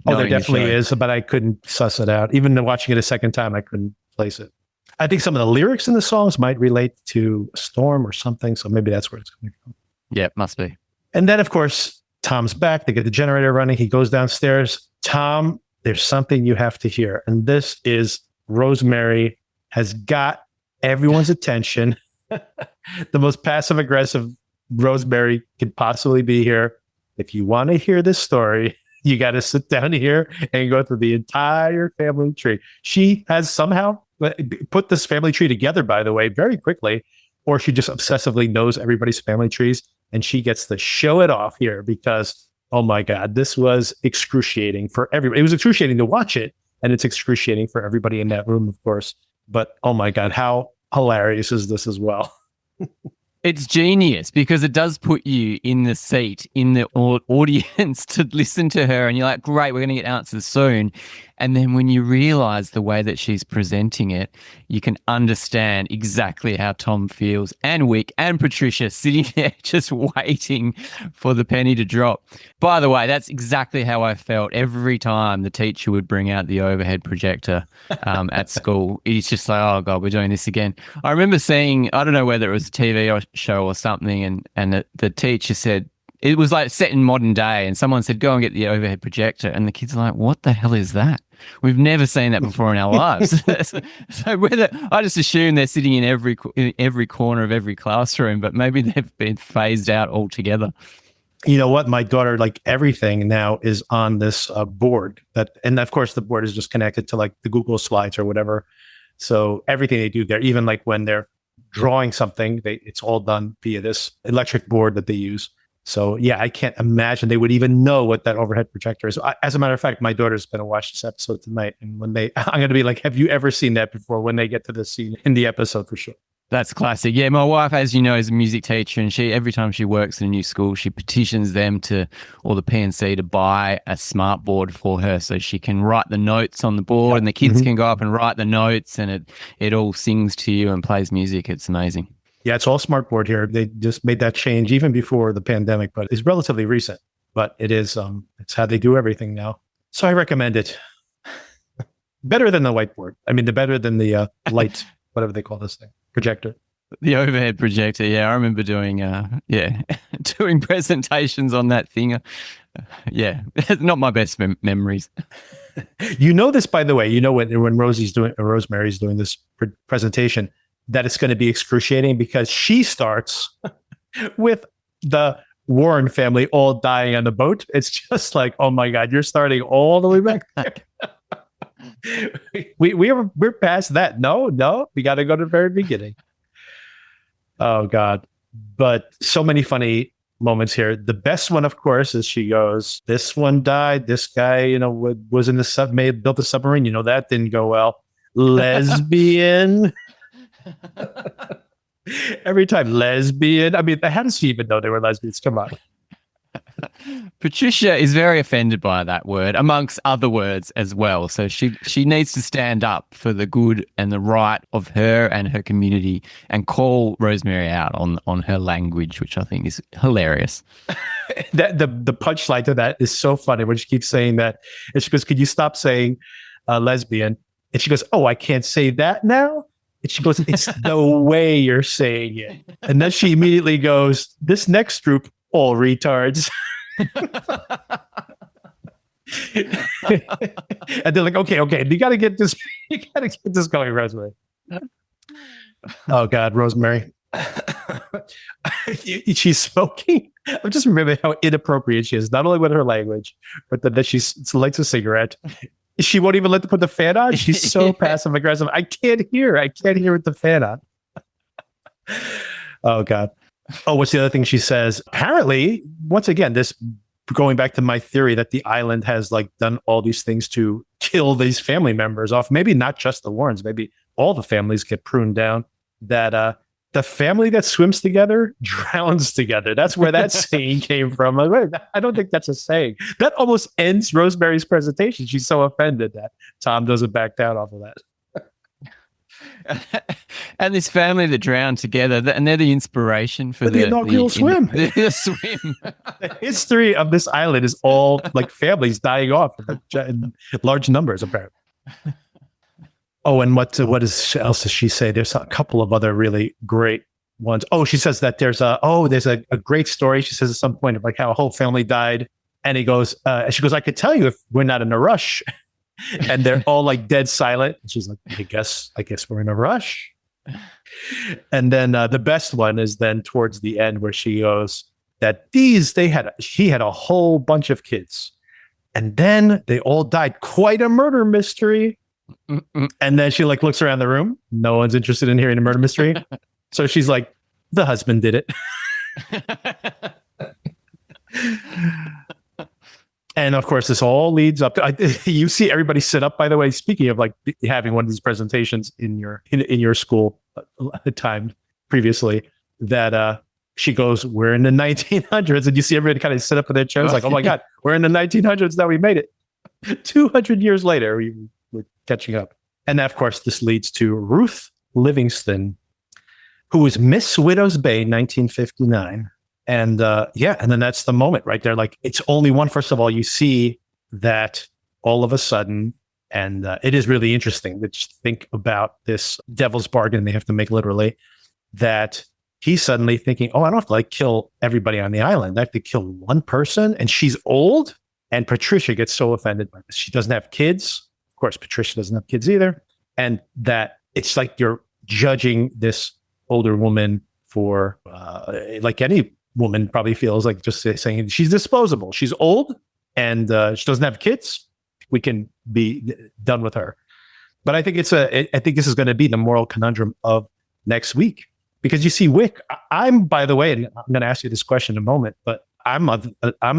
Oh, there definitely is, but I couldn't suss it out. Even watching it a second time, I couldn't place it. I think some of the lyrics in the songs might relate to a storm or something, so maybe that's where it's coming from. Yeah, must be. And then, of course, Tom's back. They get the generator running. He goes downstairs. Tom, there's something you have to hear. And this is Rosemary has got everyone's attention. The most passive-aggressive Rosemary could possibly be here. If you want to hear this story, you got to sit down here and go through the entire family tree. She has somehow put this family tree together, by the way, very quickly, or she just obsessively knows everybody's family trees, and she gets to show it off here because, oh my God, this was excruciating for everybody. It was excruciating to watch it, and it's excruciating for everybody in that room, of course. But oh my God, how hilarious is this as well? It's genius because it does put you in the seat, in the audience to listen to her. And you're like, great, we're going to get answers soon. And then when you realize the way that she's presenting it, you can understand exactly how Tom feels, and Wick and Patricia sitting there just waiting for the penny to drop. By the way, that's exactly how I felt every time the teacher would bring out the overhead projector at school. It's just like, oh God, we're doing this again. I remember seeing, I don't know whether it was a TV show or something, and the teacher said, it was like set in modern day, and someone said, go and get the overhead projector. And the kids are like, what the hell is that? We've never seen that before in our lives. So whether, I just assume they're sitting in every corner of every classroom, but maybe they've been phased out altogether. You know what? My daughter, like everything now, is on this board and of course the board is just connected to like the Google Slides or whatever. So everything they do there, even like when they're drawing something, it's all done via this electric board that they use. So yeah, I can't imagine they would even know what that overhead projector is. As a matter of fact, my daughter's going to watch this episode tonight, and I'm going to be like, "Have you ever seen that before?" When they get to this scene in the episode, for sure. That's classic. Yeah, my wife, as you know, is a music teacher, and every time she works in a new school, she petitions them or the P&C to buy a smart board for her so she can write the notes on the board, and the kids can go up and write the notes, and it all sings to you and plays music. It's amazing. Yeah, it's all smart board here. They just made that change even before the pandemic, but it's relatively recent. But it is, it's how they do everything now. So I recommend it. Better than the whiteboard. I mean, better than the light, whatever they call this thing, projector. The overhead projector. Yeah, I remember doing, doing presentations on that thing. Yeah, not my best memories. You know this, by the way. You know when Rosemary's doing this presentation, that it's going to be excruciating because she starts with the Warren family all dying on the boat. It's just like, oh my God, you're starting all the way back there. We're past that. No, we got to go to the very beginning. Oh God. But so many funny moments here. The best one, of course, is she goes, this one died. This guy, was in the built a submarine. That didn't go well. Lesbian. Every time, lesbian. I mean, how does she even know they were lesbians? Come on. Patricia is very offended by that word, amongst other words as well. So she needs to stand up for the good and the right of her and her community and call Rosemary out on her language, which I think is hilarious. The punchline to that is so funny when she keeps saying that. And she goes, could you stop saying lesbian? And she goes, oh, I can't say that now? And she goes, it's the way you're saying it. And then she immediately goes, this next group, all retards. And they're like, okay, you got to get this going, Rosemary. Oh God, Rosemary. She's smoking. I'm just remembering how inappropriate she is, not only with her language, but that she lights a cigarette. She won't even let them put the fan on. She's so passive aggressive. I can't hear with the fan on. Oh God. Oh, what's the other thing she says? Apparently, once again, this going back to my theory that the island has like done all these things to kill these family members off. Maybe not just the Warrens, maybe all the families get pruned down. That the family that swims together drowns together. That's where that saying came from. I don't think that's a saying. That almost ends Rosemary's presentation. She's so offended that Tom doesn't back down off of that. And this family that drowned together, and they're the inspiration for the inaugural swim. The swim. The history of this island is all like families dying off in large numbers, apparently. Oh, and what else does she say? There's a couple of other really great ones. Oh, she says that there's a great story. She says at some point of like how a whole family died, and she goes, I could tell you if we're not in a rush. And they're all like dead silent. And she's like, I guess we're in a rush. And then the best one is then towards the end where she goes that he had a whole bunch of kids, and then they all died. Quite a murder mystery. And then she like looks around the room. No one's interested in hearing a murder mystery. So she's like, the husband did it. And of course, this all leads up to, you see everybody sit up, by the way, speaking of like having one of these presentations in your school time previously, that she goes, we're in the 1900s. And you see everybody kind of sit up in their chairs like, oh my God, we're in the 1900s. Now we made it. 200 years later, we're catching up. And of course, this leads to Ruth Livingston, who was Miss Widow's Bay, 1959. And and then that's the moment right there. Like, it's only one. First of all, you see that all of a sudden, and it is really interesting to think about this devil's bargain they have to make literally, that he's suddenly thinking, oh, I don't have to like kill everybody on the island. I have to kill one person, and she's old. And Patricia gets so offended by this. She doesn't have kids. Of course, Patricia doesn't have kids either. And that it's like you're judging this older woman for like any woman probably feels like, just saying she's disposable. She's old and she doesn't have kids. We can be done with her. But I think I think this is going to be the moral conundrum of next week, because you see Wick. I'm, by the way, and I'm going to ask you this question in a moment, but I'm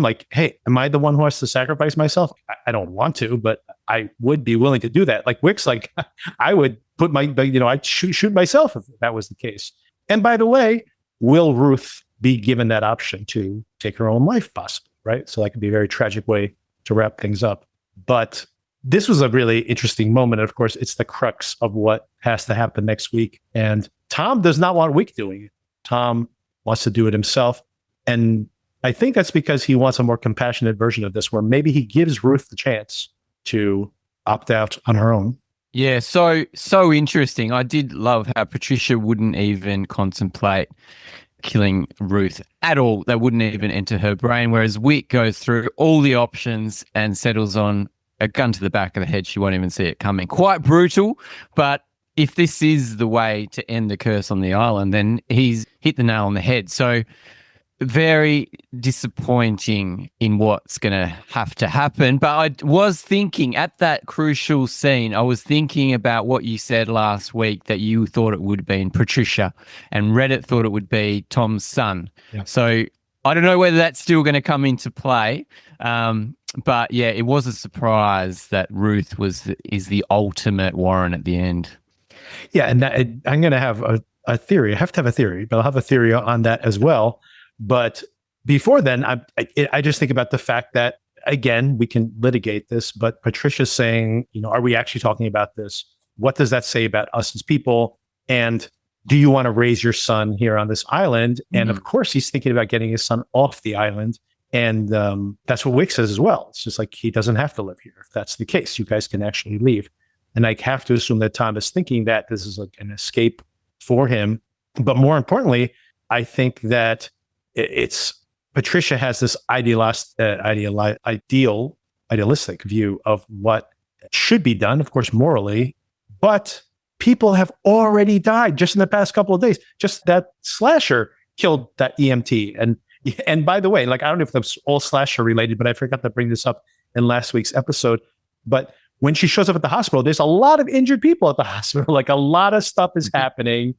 like, hey, am I the one who has to sacrifice myself? I don't want to, but I would be willing to do that. Like Wick's like, I would put I'd shoot myself if that was the case. And by the way, will Ruth be given that option to take her own life, possibly, right? So that could be a very tragic way to wrap things up. But this was a really interesting moment. And of course, it's the crux of what has to happen next week. And Tom does not want Wick doing it. Tom wants to do it himself. And I think that's because he wants a more compassionate version of this, where maybe he gives Ruth the chance to opt out on her own. Yeah, so interesting. I did love how Patricia wouldn't even contemplate killing Ruth at all. That wouldn't even enter her brain, whereas Wick goes through all the options and settles on a gun to the back of the head. She won't even see it coming. Quite brutal, but if this is the way to end the curse on the island, then he's hit the nail on the head. So very disappointing in what's going to have to happen. But I was thinking at that crucial scene, I was thinking about what you said last week, that you thought it would have been Patricia and Reddit thought it would be Tom's son. Yeah. So I don't know whether that's still going to come into play. But yeah, it was a surprise that Ruth is the ultimate Warren at the end. Yeah. And I'm going to have a theory. I have to have a theory, but I'll have a theory on that as well. But before then, I just think about the fact that, again, we can litigate this, but Patricia's saying, are we actually talking about this? What does that say about us as people? And do you want to raise your son here on this island? Mm-hmm. And of course, he's thinking about getting his son off the island. And that's what Wick says as well. It's just like, he doesn't have to live here. If that's the case, you guys can actually leave. And I have to assume that Tom is thinking that this is like an escape for him. But more importantly, I think that it's Patricia has this idealistic view of what should be done, of course, morally, but people have already died just in the past couple of days. Just that slasher killed that EMT. And by the way, like, I don't know if that's all slasher related, but I forgot to bring this up in last week's episode. But when she shows up at the hospital, there's a lot of injured people at the hospital. Like a lot of stuff is happening.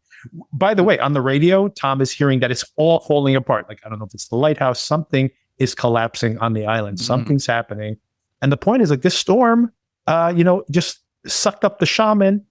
By the way, on the radio, Tom is hearing that it's all falling apart. Like, I don't know if it's the lighthouse, something is collapsing on the island. Something's happening. And the point is like this storm, just sucked up the shaman.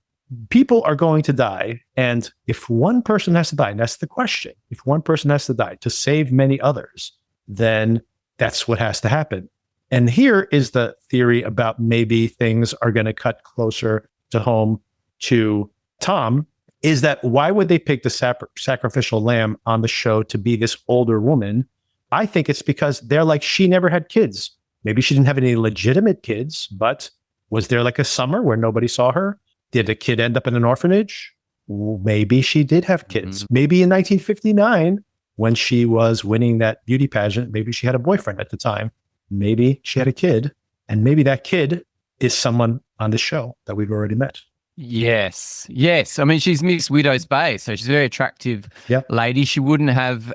People are going to die. And if one person has to die, and that's the question, if one person has to die to save many others, then that's what has to happen. And here is the theory about maybe things are going to cut closer to home to Tom, is that why would they pick the sacrificial lamb on the show to be this older woman? I think it's because they're like, she never had kids. Maybe she didn't have any legitimate kids, but was there like a summer where nobody saw her? Did a kid end up in an orphanage? Maybe she did have kids. Maybe in 1959, when she was winning that beauty pageant, maybe she had a boyfriend at the time. Maybe she had a kid, and maybe that kid is someone on the show that we've already met. Yes. I mean, she's Miss Widow's Bay, so she's a very attractive lady. She wouldn't have,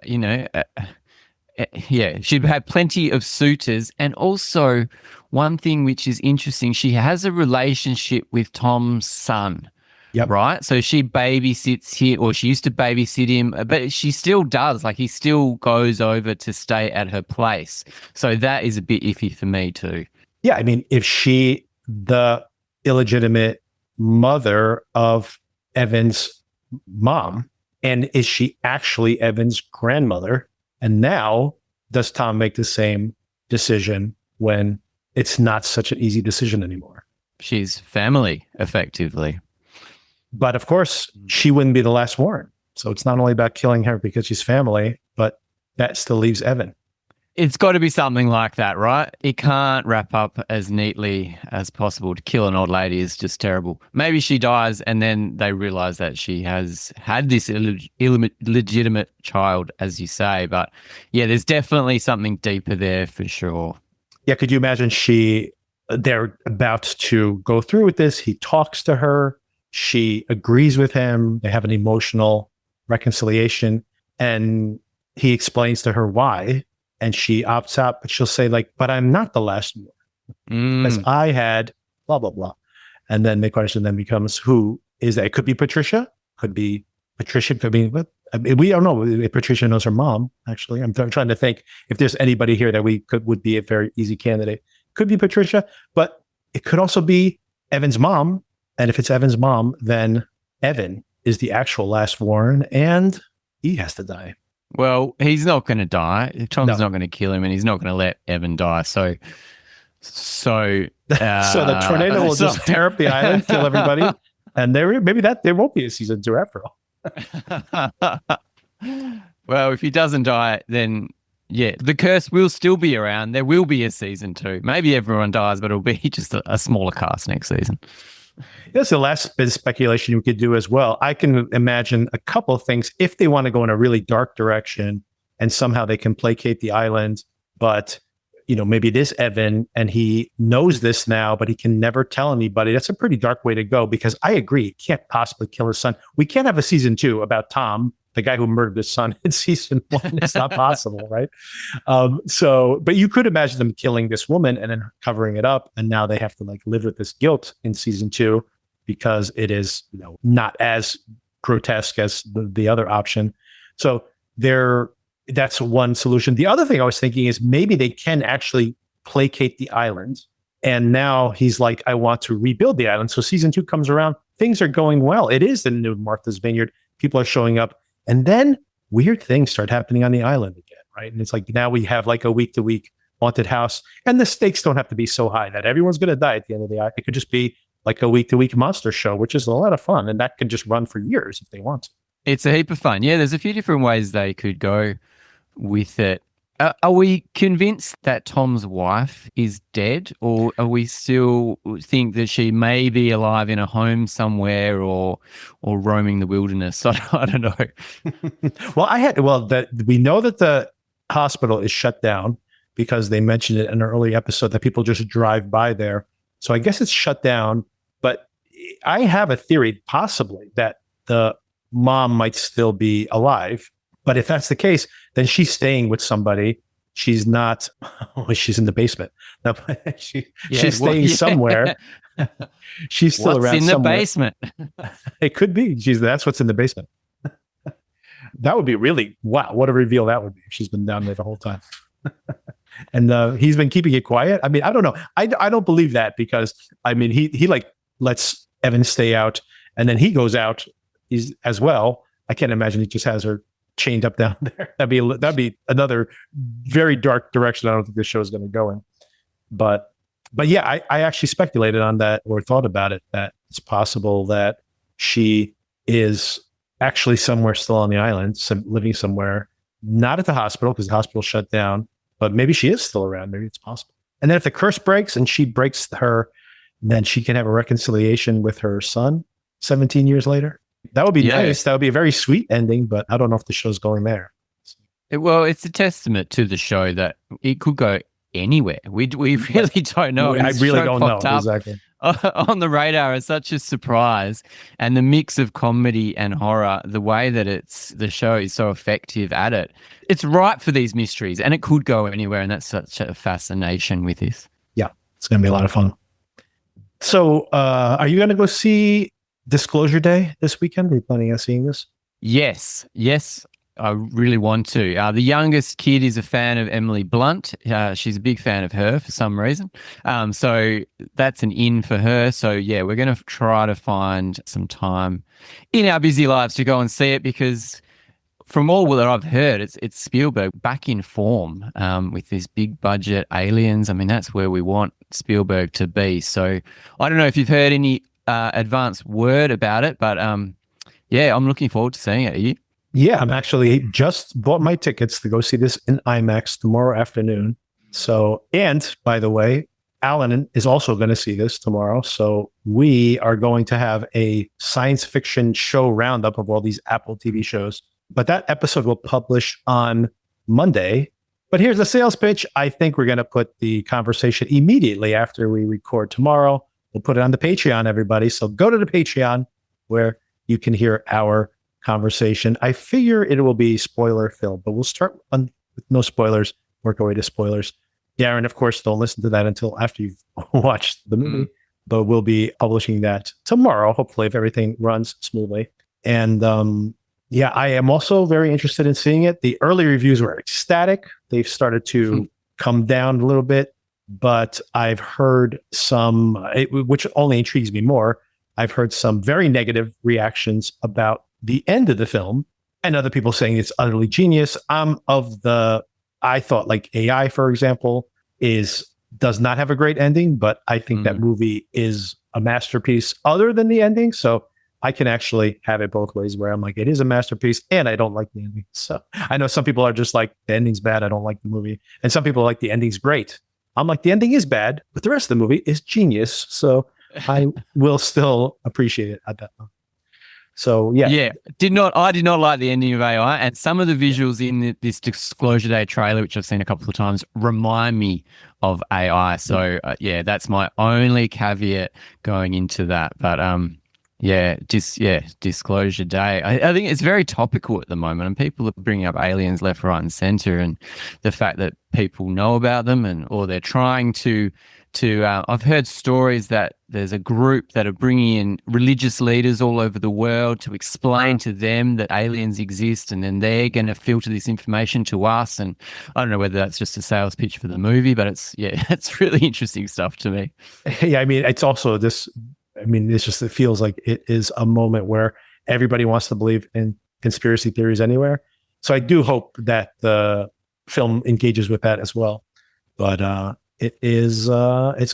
she'd have plenty of suitors. And also, one thing which is interesting, she has a relationship with Tom's son. Yep. Right. So she babysits here, or she used to babysit him, but she still does. Like, he still goes over to stay at her place. So that is a bit iffy for me too. Yeah. I mean, if she, the illegitimate mother of Evan's mom, and is she actually Evan's grandmother? And now does Tom make the same decision when it's not such an easy decision anymore? She's family, effectively. But of course, she wouldn't be the last Warren. So it's not only about killing her because she's family, but that still leaves Evan. It's got to be something like that, right? It can't wrap up as neatly as possible. To kill an old lady is just terrible. Maybe she dies and then they realize that she has had this illegitimate child, as you say. But yeah, there's definitely something deeper there for sure. Yeah, could you imagine they're about to go through with this. He talks to her. She agrees with him. They have an emotional reconciliation, and he explains to her why, and she opts out, but she'll say like, but I'm not the last one because I had blah, blah, blah. And then the question then becomes, who is that? It could be Patricia, could be Patricia, could be, we don't know if Patricia knows her mom, actually. I'm trying to think if there's anybody here that would be a very easy candidate. Could be Patricia, but it could also be Evan's mom. And if it's Evan's mom, then Evan is the actual last Warren, and he has to die. Well, he's not going to die. Tom's not going to kill him, and he's not going to let Evan die. So the tornado will just tear up the island, kill everybody, and there won't be a season 2 after all. Well, if he doesn't die, then yeah, the curse will still be around. There will be a season 2. Maybe everyone dies, but it'll be just a smaller cast next season. That's the last bit of speculation you could do as well. I can imagine a couple of things if they want to go in a really dark direction and somehow they can placate the island, but maybe it is Evan and he knows this now, but he can never tell anybody. That's a pretty dark way to go, because I agree, he can't possibly kill his son. We can't have a season 2 about Tom, the guy who murdered his son in season 1. It's not possible, right? But you could imagine them killing this woman and then covering it up, and now they have to live with this guilt in season 2 because it is not as grotesque as the other option. So that's one solution. The other thing I was thinking is maybe they can actually placate the island, and now he's like, I want to rebuild the island. So season 2 comes around, things are going well. It is the new Martha's Vineyard. People are showing up. And then weird things start happening on the island again, right? And it's like now we have a week-to-week haunted house, and the stakes don't have to be so high that everyone's going to die at the end of the night. It could just be like a week-to-week monster show, which is a lot of fun, and that could just run for years if they want to. It's a heap of fun. Yeah, there's a few different ways they could go with it. Are we convinced that Tom's wife is dead, or are we still think that she may be alive in a home somewhere or roaming the wilderness? I don't know. We know that the hospital is shut down because they mentioned it in an early episode that people just drive by there. So I guess it's shut down, but I have a theory possibly that the mom might still be alive. But if that's the case, then she's staying with somebody she's not. Oh, she's in the basement. No, Yeah, she's staying somewhere. She's still What's around in somewhere. the basement? It could be. That's what's in the basement. That would be really wow. What a reveal that would be if she's been down there the whole time. And he's been keeping it quiet. I mean, I don't know. I don't believe that because I mean he like lets Evan stay out and then he goes out as well. I can't imagine he just has her chained up down there. That'd be another very dark direction. I don't think this show is going to go in. But yeah, I actually speculated on that or thought about it that it's possible that she is actually somewhere still on the island, living somewhere, not at the hospital because the hospital shut down, but maybe she is still around. Maybe it's possible. And then if the curse breaks and she breaks her, then she can have a reconciliation with her son 17 years later. That would be nice. That would be a very sweet ending, but I don't know if the show's going there. Well, it's a testament to the show that it could go anywhere. We really don't know. I really don't know exactly. On the radar as such a surprise, and the mix of comedy and horror, the way that the show is so effective at it, it's ripe for these mysteries, and it could go anywhere, and that's such a fascination with this. Yeah, it's going to be a lot of fun. So, are you going to go see Disclosure Day this weekend? Are you planning on seeing this? Yes, I really want to. The youngest kid is a fan of Emily Blunt. She's a big fan of her for some reason. So that's an in for her. So yeah, we're going to try to find some time in our busy lives to go and see it because from all that I've heard, it's Spielberg back in form with this big budget aliens. I mean, that's where we want Spielberg to be. So I don't know if you've heard any advanced word about it, but yeah, I'm looking forward to seeing it. Are you? Yeah, I'm actually just bought my tickets to go see this in IMAX tomorrow afternoon. So, and by the way, Alan is also going to see this tomorrow. So we are going to have a science fiction show roundup of all these Apple TV shows. But that episode will publish on Monday. But here's the sales pitch. I think we're going to put the conversation immediately after we record tomorrow. We'll put it on the Patreon, everybody. So go to the Patreon where you can hear our conversation. I figure it will be spoiler filled, but we'll start with no spoilers, work our way to spoilers. Darren, of course, don't listen to that until after you've watched the movie, but we'll be publishing that tomorrow, hopefully, if everything runs smoothly. And yeah, I am also very interested in seeing it. The early reviews were ecstatic. They've started to come down a little bit, but I've heard some, which only intrigues me more. I've heard some very negative reactions about the end of the film and other people saying it's utterly genius. I thought like AI, for example, does not have a great ending, but I think that movie is a masterpiece other than the ending. So I can actually have it both ways where I'm like, it is a masterpiece and I don't like the ending. So I know some people are just like, the ending's bad, I don't like the movie. And some people are like, the ending's great. I'm like, the ending is bad, but the rest of the movie is genius. So I will still appreciate it at that point. So yeah, I did not like the ending of AI, and some of the visuals in this Disclosure Day trailer, which I've seen a couple of times, remind me of AI. So yeah, that's my only caveat going into that. But Disclosure Day. I think it's very topical at the moment, and people are bringing up aliens left, right, and center, and the fact that people know about them, or they're trying to. I've heard stories that there's a group that are bringing in religious leaders all over the world to explain to them that aliens exist, and then they're going to filter this information to us. And I don't know whether that's just a sales pitch for the movie, but it's really interesting stuff to me. Yeah, I mean, it's also this. I mean, it feels like it is a moment where everybody wants to believe in conspiracy theories anywhere. So I do hope that the film engages with that as well. But it's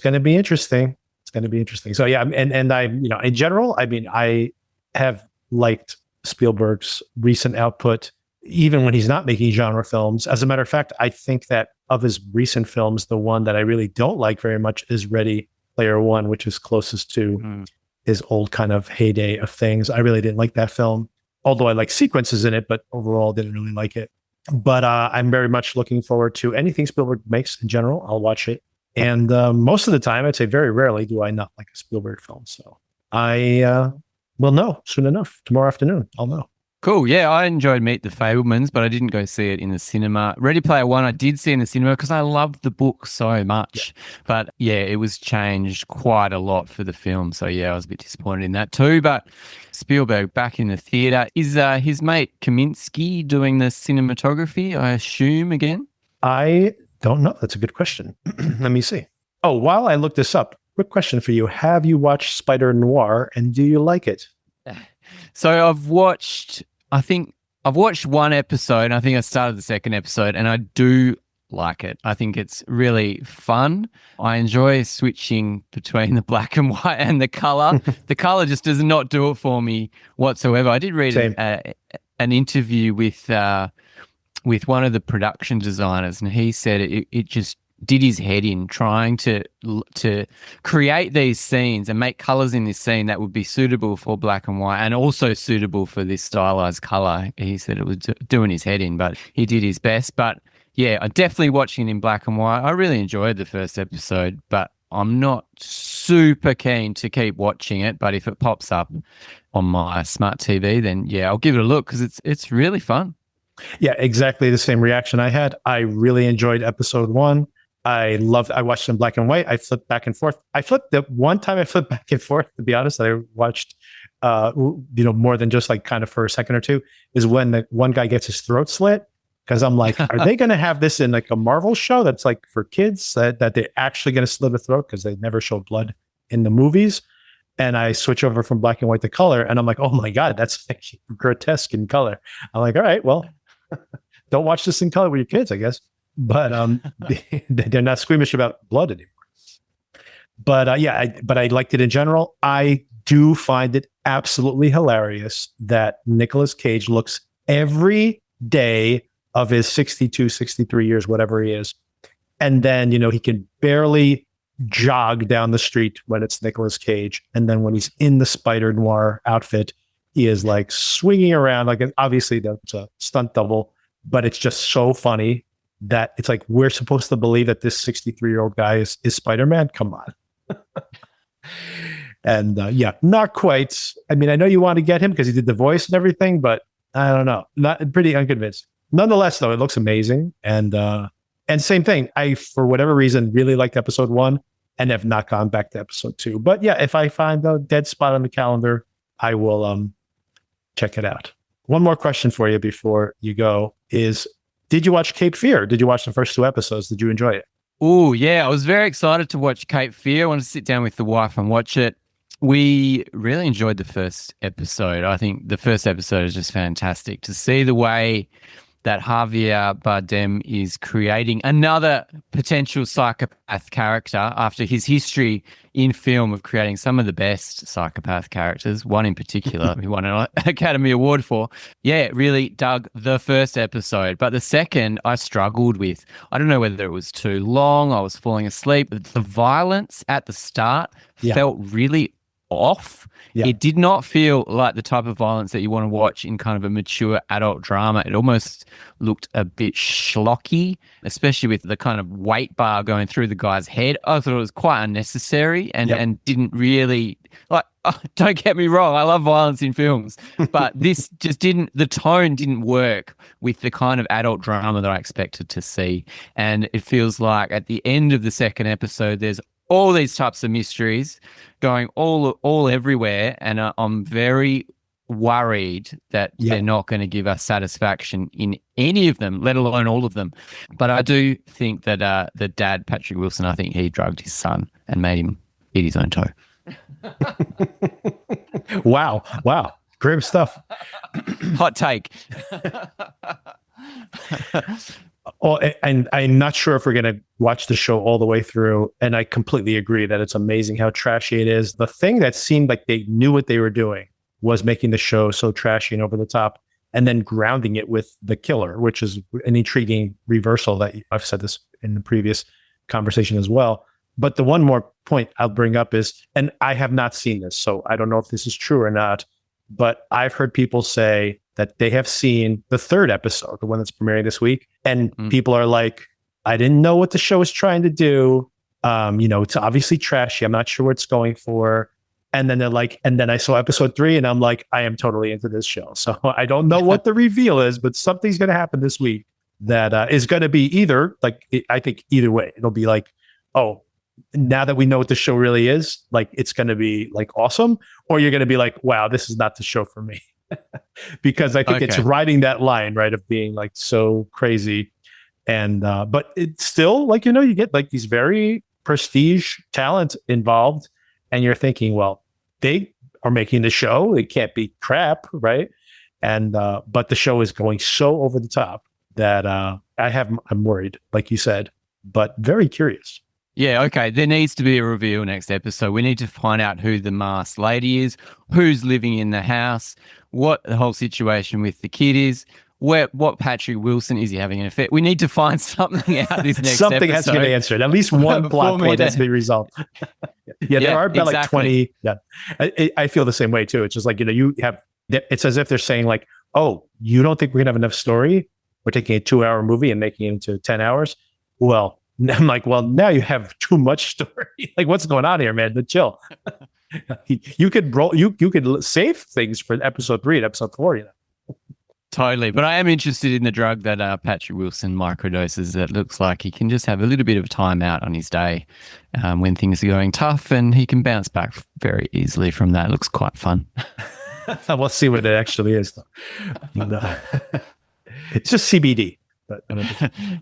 going to be interesting. It's going to be interesting. So yeah, and I, in general, I mean, I have liked Spielberg's recent output, even when he's not making genre films. As a matter of fact, I think that of his recent films, the one that I really don't like very much is Ready Player One, which is closest to his old kind of heyday of things. I really didn't like that film, although I like sequences in it, but overall didn't really like it. But I'm very much looking forward to anything Spielberg makes in general. I'll watch it. And most of the time, I'd say very rarely do I not like a Spielberg film. So I will know soon enough. Tomorrow afternoon, I'll know. Cool. Yeah, I enjoyed Meet the Fablemans, but I didn't go see it in the cinema. Ready Player One, I did see in the cinema because I loved the book so much. But yeah, it was changed quite a lot for the film. So yeah, I was a bit disappointed in that too. But Spielberg back in the theatre. Is his mate Kaminsky doing the cinematography, I assume, again? I don't know. That's a good question. Let me see. Oh, while I look this up, quick question for you. Have you watched Spider Noir and do you like it? So I think I've watched one episode. I think I started the second episode and I do like it. I think it's really fun. I enjoy switching between the black and white and the color. The color just does not do it for me whatsoever. I did read an interview with one of the production designers and he said it just did his head in trying to create these scenes and make colors in this scene that would be suitable for black and white and also suitable for this stylized color. He said it was doing his head in, but he did his best. But yeah, I'm definitely watching it in black and white. I really enjoyed the first episode, but I'm not super keen to keep watching it. But if it pops up on my smart TV, then yeah, I'll give it a look because it's really fun. Yeah, exactly the same reaction I had. I really enjoyed episode 1. I watched it in black and white. I flipped back and forth. The one time I flipped back and forth, to be honest, I watched, more than just like kind of for a second or two, is when the one guy gets his throat slit. Cause I'm like, are they going to have this in like a Marvel show that's like for kids that they're actually going to slit a throat? Cause they never show blood in the movies. And I switch over from black and white to color. And I'm like, oh my God, that's actually grotesque in color. I'm like, all right, well, don't watch this in color with your kids, I guess. But they're not squeamish about blood anymore. But I liked it in general. I do find it absolutely hilarious that Nicolas Cage looks every day of his 62, 63 years, whatever he is. And then, he can barely jog down the street when it's Nicolas Cage. And then when he's in the Spider Noir outfit, he is like swinging around. Like, obviously that's a stunt double, but it's just so funny that it's like we're supposed to believe that this 63-year-old guy is Spider-Man. Come on. And not quite. I mean, I know you want to get him because he did the voice and everything, but I don't know. Not pretty unconvinced. Nonetheless, though, it looks amazing. And same thing. I, for whatever reason, really liked episode 1 and have not gone back to episode 2. But yeah, if I find a dead spot on the calendar, I will check it out. One more question for you before you go is, did you watch Cape Fear? Did you watch the first 2 episodes? Did you enjoy it? Oh, yeah. I was very excited to watch Cape Fear. I wanted to sit down with the wife and watch it. We really enjoyed the first episode. I think the first episode is just fantastic. To see the way that Javier Bardem is creating another potential psychopath character after his history in film of creating some of the best psychopath characters, one in particular he won an Academy Award for. Yeah, it really dug the first episode. But the second I struggled with. I don't know whether it was too long, I was falling asleep. The violence at the start felt really off. Yeah. It did not feel like the type of violence that you want to watch in kind of a mature adult drama. It almost looked a bit schlocky, especially with the kind of weight bar going through the guy's head. I thought it was quite unnecessary and didn't really, don't get me wrong, I love violence in films, but this just the tone didn't work with the kind of adult drama that I expected to see. And it feels like at the end of the second episode, there's all these types of mysteries going all everywhere, and I'm very worried that they're not going to give us satisfaction in any of them, let alone all of them. But I do think that the dad, Patrick Wilson, I think he drugged his son and made him eat his own toe. Wow. Grim stuff. Hot take. Oh, and I'm not sure if we're going to watch the show all the way through. And I completely agree that it's amazing how trashy it is. The thing that seemed like they knew what they were doing was making the show so trashy and over the top, and then grounding it with the killer, which is an intriguing reversal that I've said this in the previous conversation as well. But the one more point I'll bring up is, and I have not seen this, so I don't know if this is true or not, but I've heard people say that they have seen the third episode, the one that's premiering this week. And people are like, I didn't know what the show was trying to do. It's obviously trashy. I'm not sure what it's going for. And then they're like, and then I saw episode 3 and I'm like, I am totally into this show. So I don't know what the reveal is, but something's going to happen this week that is going to be either like, I think either way, it'll be like, oh, now that we know what the show really is, like, it's going to be like awesome, or you're going to be like, wow, this is not the show for me. Because I think it's riding that line, right, of being like so crazy. And, but it's still like, you get like these very prestige talent involved, and you're thinking, well, they are making the show. It can't be crap, right? And, but the show is going so over the top that I'm worried, like you said, but very curious. Yeah, okay. There needs to be a reveal next episode. We need to find out who the masked lady is, who's living in the house, what the whole situation with the kid is, what Patrick Wilson, is he having an affair? We need to find something out this next something episode. has to get answered. At least one plot point has to be resolved. There are about like 20. Yeah, I feel the same way too. It's just like, you have, it's as if they're saying like, oh, you don't think we're gonna have enough story? We're taking a 2-hour movie and making it into 10 hours. Well, I'm like, well, now you have too much story. Like, what's going on here, man? But chill. You could save things for episode 3 and episode 4. Totally. But I am interested in the drug that Patrick Wilson microdoses. It looks like he can just have a little bit of time out on his day when things are going tough, and he can bounce back very easily from that. It looks quite fun. We'll see what it actually is, though. It's just CBD. But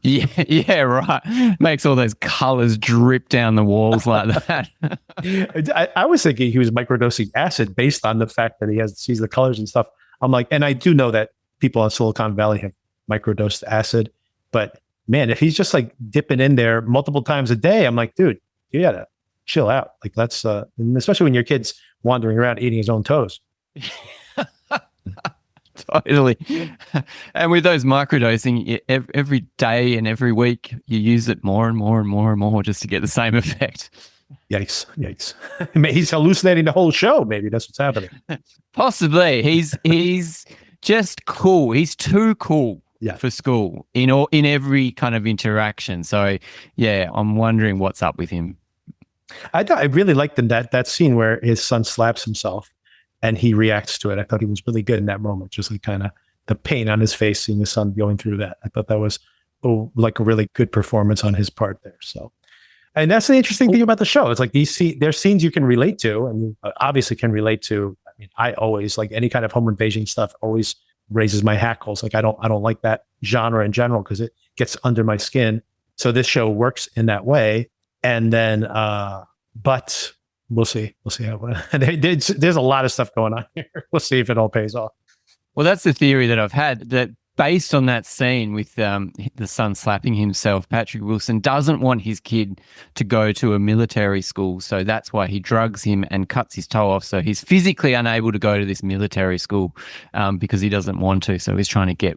yeah, right. Makes all those colors drip down the walls like that. I was thinking he was microdosing acid based on the fact that he sees the colors and stuff. I'm like, and I do know that people in Silicon Valley have microdosed acid, but man, if he's just like dipping in there multiple times a day, I'm like, dude, you gotta chill out. Like, that's and especially when your kid's wandering around eating his own toes. Totally. And with those microdosing, every day and every week, you use it more and more and more and more just to get the same effect. Yikes. He's hallucinating the whole show. Maybe that's what's happening. Possibly. He's just cool. He's too cool for school in every kind of interaction. So, yeah, I'm wondering what's up with him. I really liked that scene where his son slaps himself and he reacts to it. I thought he was really good in that moment, just like kind of the pain on his face, seeing his son going through that. I thought that was like a really good performance on his part there. So, and that's the interesting thing about the show. It's like there's scenes you can relate to, and you obviously can relate to. I mean, I always like any kind of home invasion stuff always raises my hackles. Like I don't like that genre in general because it gets under my skin. So this show works in that way. And then, but we'll see how there's a lot of stuff going on here. We'll see if it all pays off. Well, that's the theory that I've had, that based on that scene with the son slapping himself, Patrick Wilson doesn't want his kid to go to a military school. So that's why he drugs him and cuts his toe off. So he's physically unable to go to this military school because he doesn't want to. So he's trying to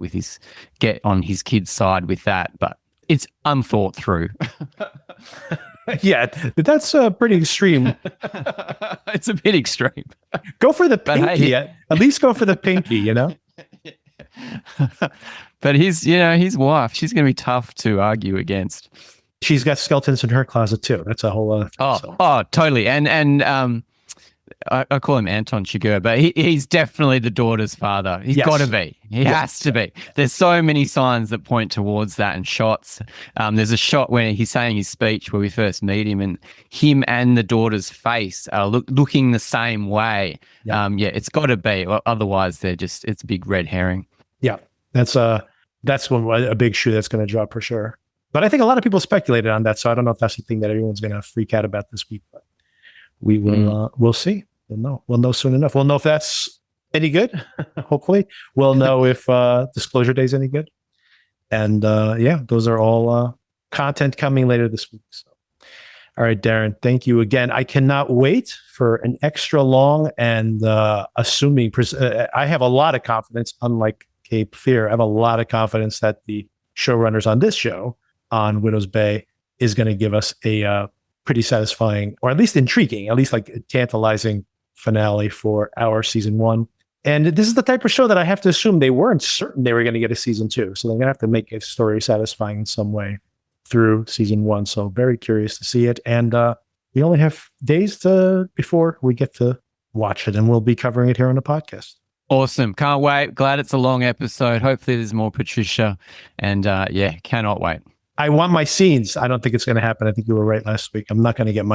get on his kid's side with that. But it's unthought through. Yeah, that's pretty extreme. It's a bit extreme. Go for the pinky. At least go for the pinky, But his wife, she's going to be tough to argue against. She's got skeletons in her closet too. That's a whole other thing. Oh, totally. And I call him Anton Chigurh, but he's definitely the daughter's father. He's got to be. He has to be. There's so many signs that point towards that, and shots. There's a shot where he's saying his speech where we first meet him, and him and the daughter's face are looking the same way. It's got to be. Well, otherwise, it's a big red herring. Yeah, that's a big shoe that's going to drop for sure. But I think a lot of people speculated on that, so I don't know if that's the thing that everyone's going to freak out about this week. But we will. We'll see. We'll know soon enough. We'll know if that's any good. Hopefully, we'll know if Disclosure Day is any good. And those are all content coming later this week. So, all right, Darren, thank you again. I cannot wait for an extra long and assuming. I have a lot of confidence, unlike Cape Fear. I have a lot of confidence that the showrunners on this show on Widow's Bay is going to give us a pretty satisfying, or at least intriguing, at least like tantalizing finale for our season 1. And this is the type of show that I have to assume they weren't certain they were going to get a season 2. So they're going to have to make a story satisfying in some way through season 1. So very curious to see it. And we only have days before we get to watch it, and we'll be covering it here on the podcast. Awesome. Can't wait. Glad it's a long episode. Hopefully there's more Patricia. And cannot wait. I want my scenes. I don't think it's going to happen. I think you were right last week. I'm not going to get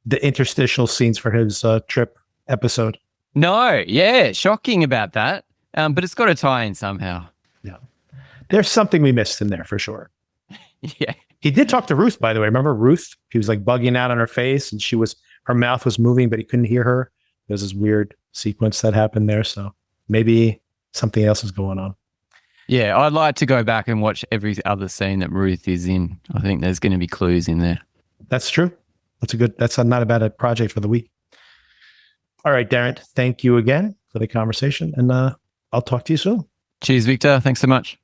the interstitial scenes for his trip episode. No, yeah, shocking about that. But it's got to tie in somehow. Yeah. There's something we missed in there for sure. Yeah. He did talk to Ruth, by the way. Remember Ruth? He was like bugging out on her face and her mouth was moving, but he couldn't hear her. There's this weird sequence that happened there. So maybe something else is going on. Yeah, I'd like to go back and watch every other scene that Ruth is in. I think there's going to be clues in there. That's true. That's not a bad project for the week. All right, Darren, thank you again for the conversation. And I'll talk to you soon. Cheers, Victor. Thanks so much.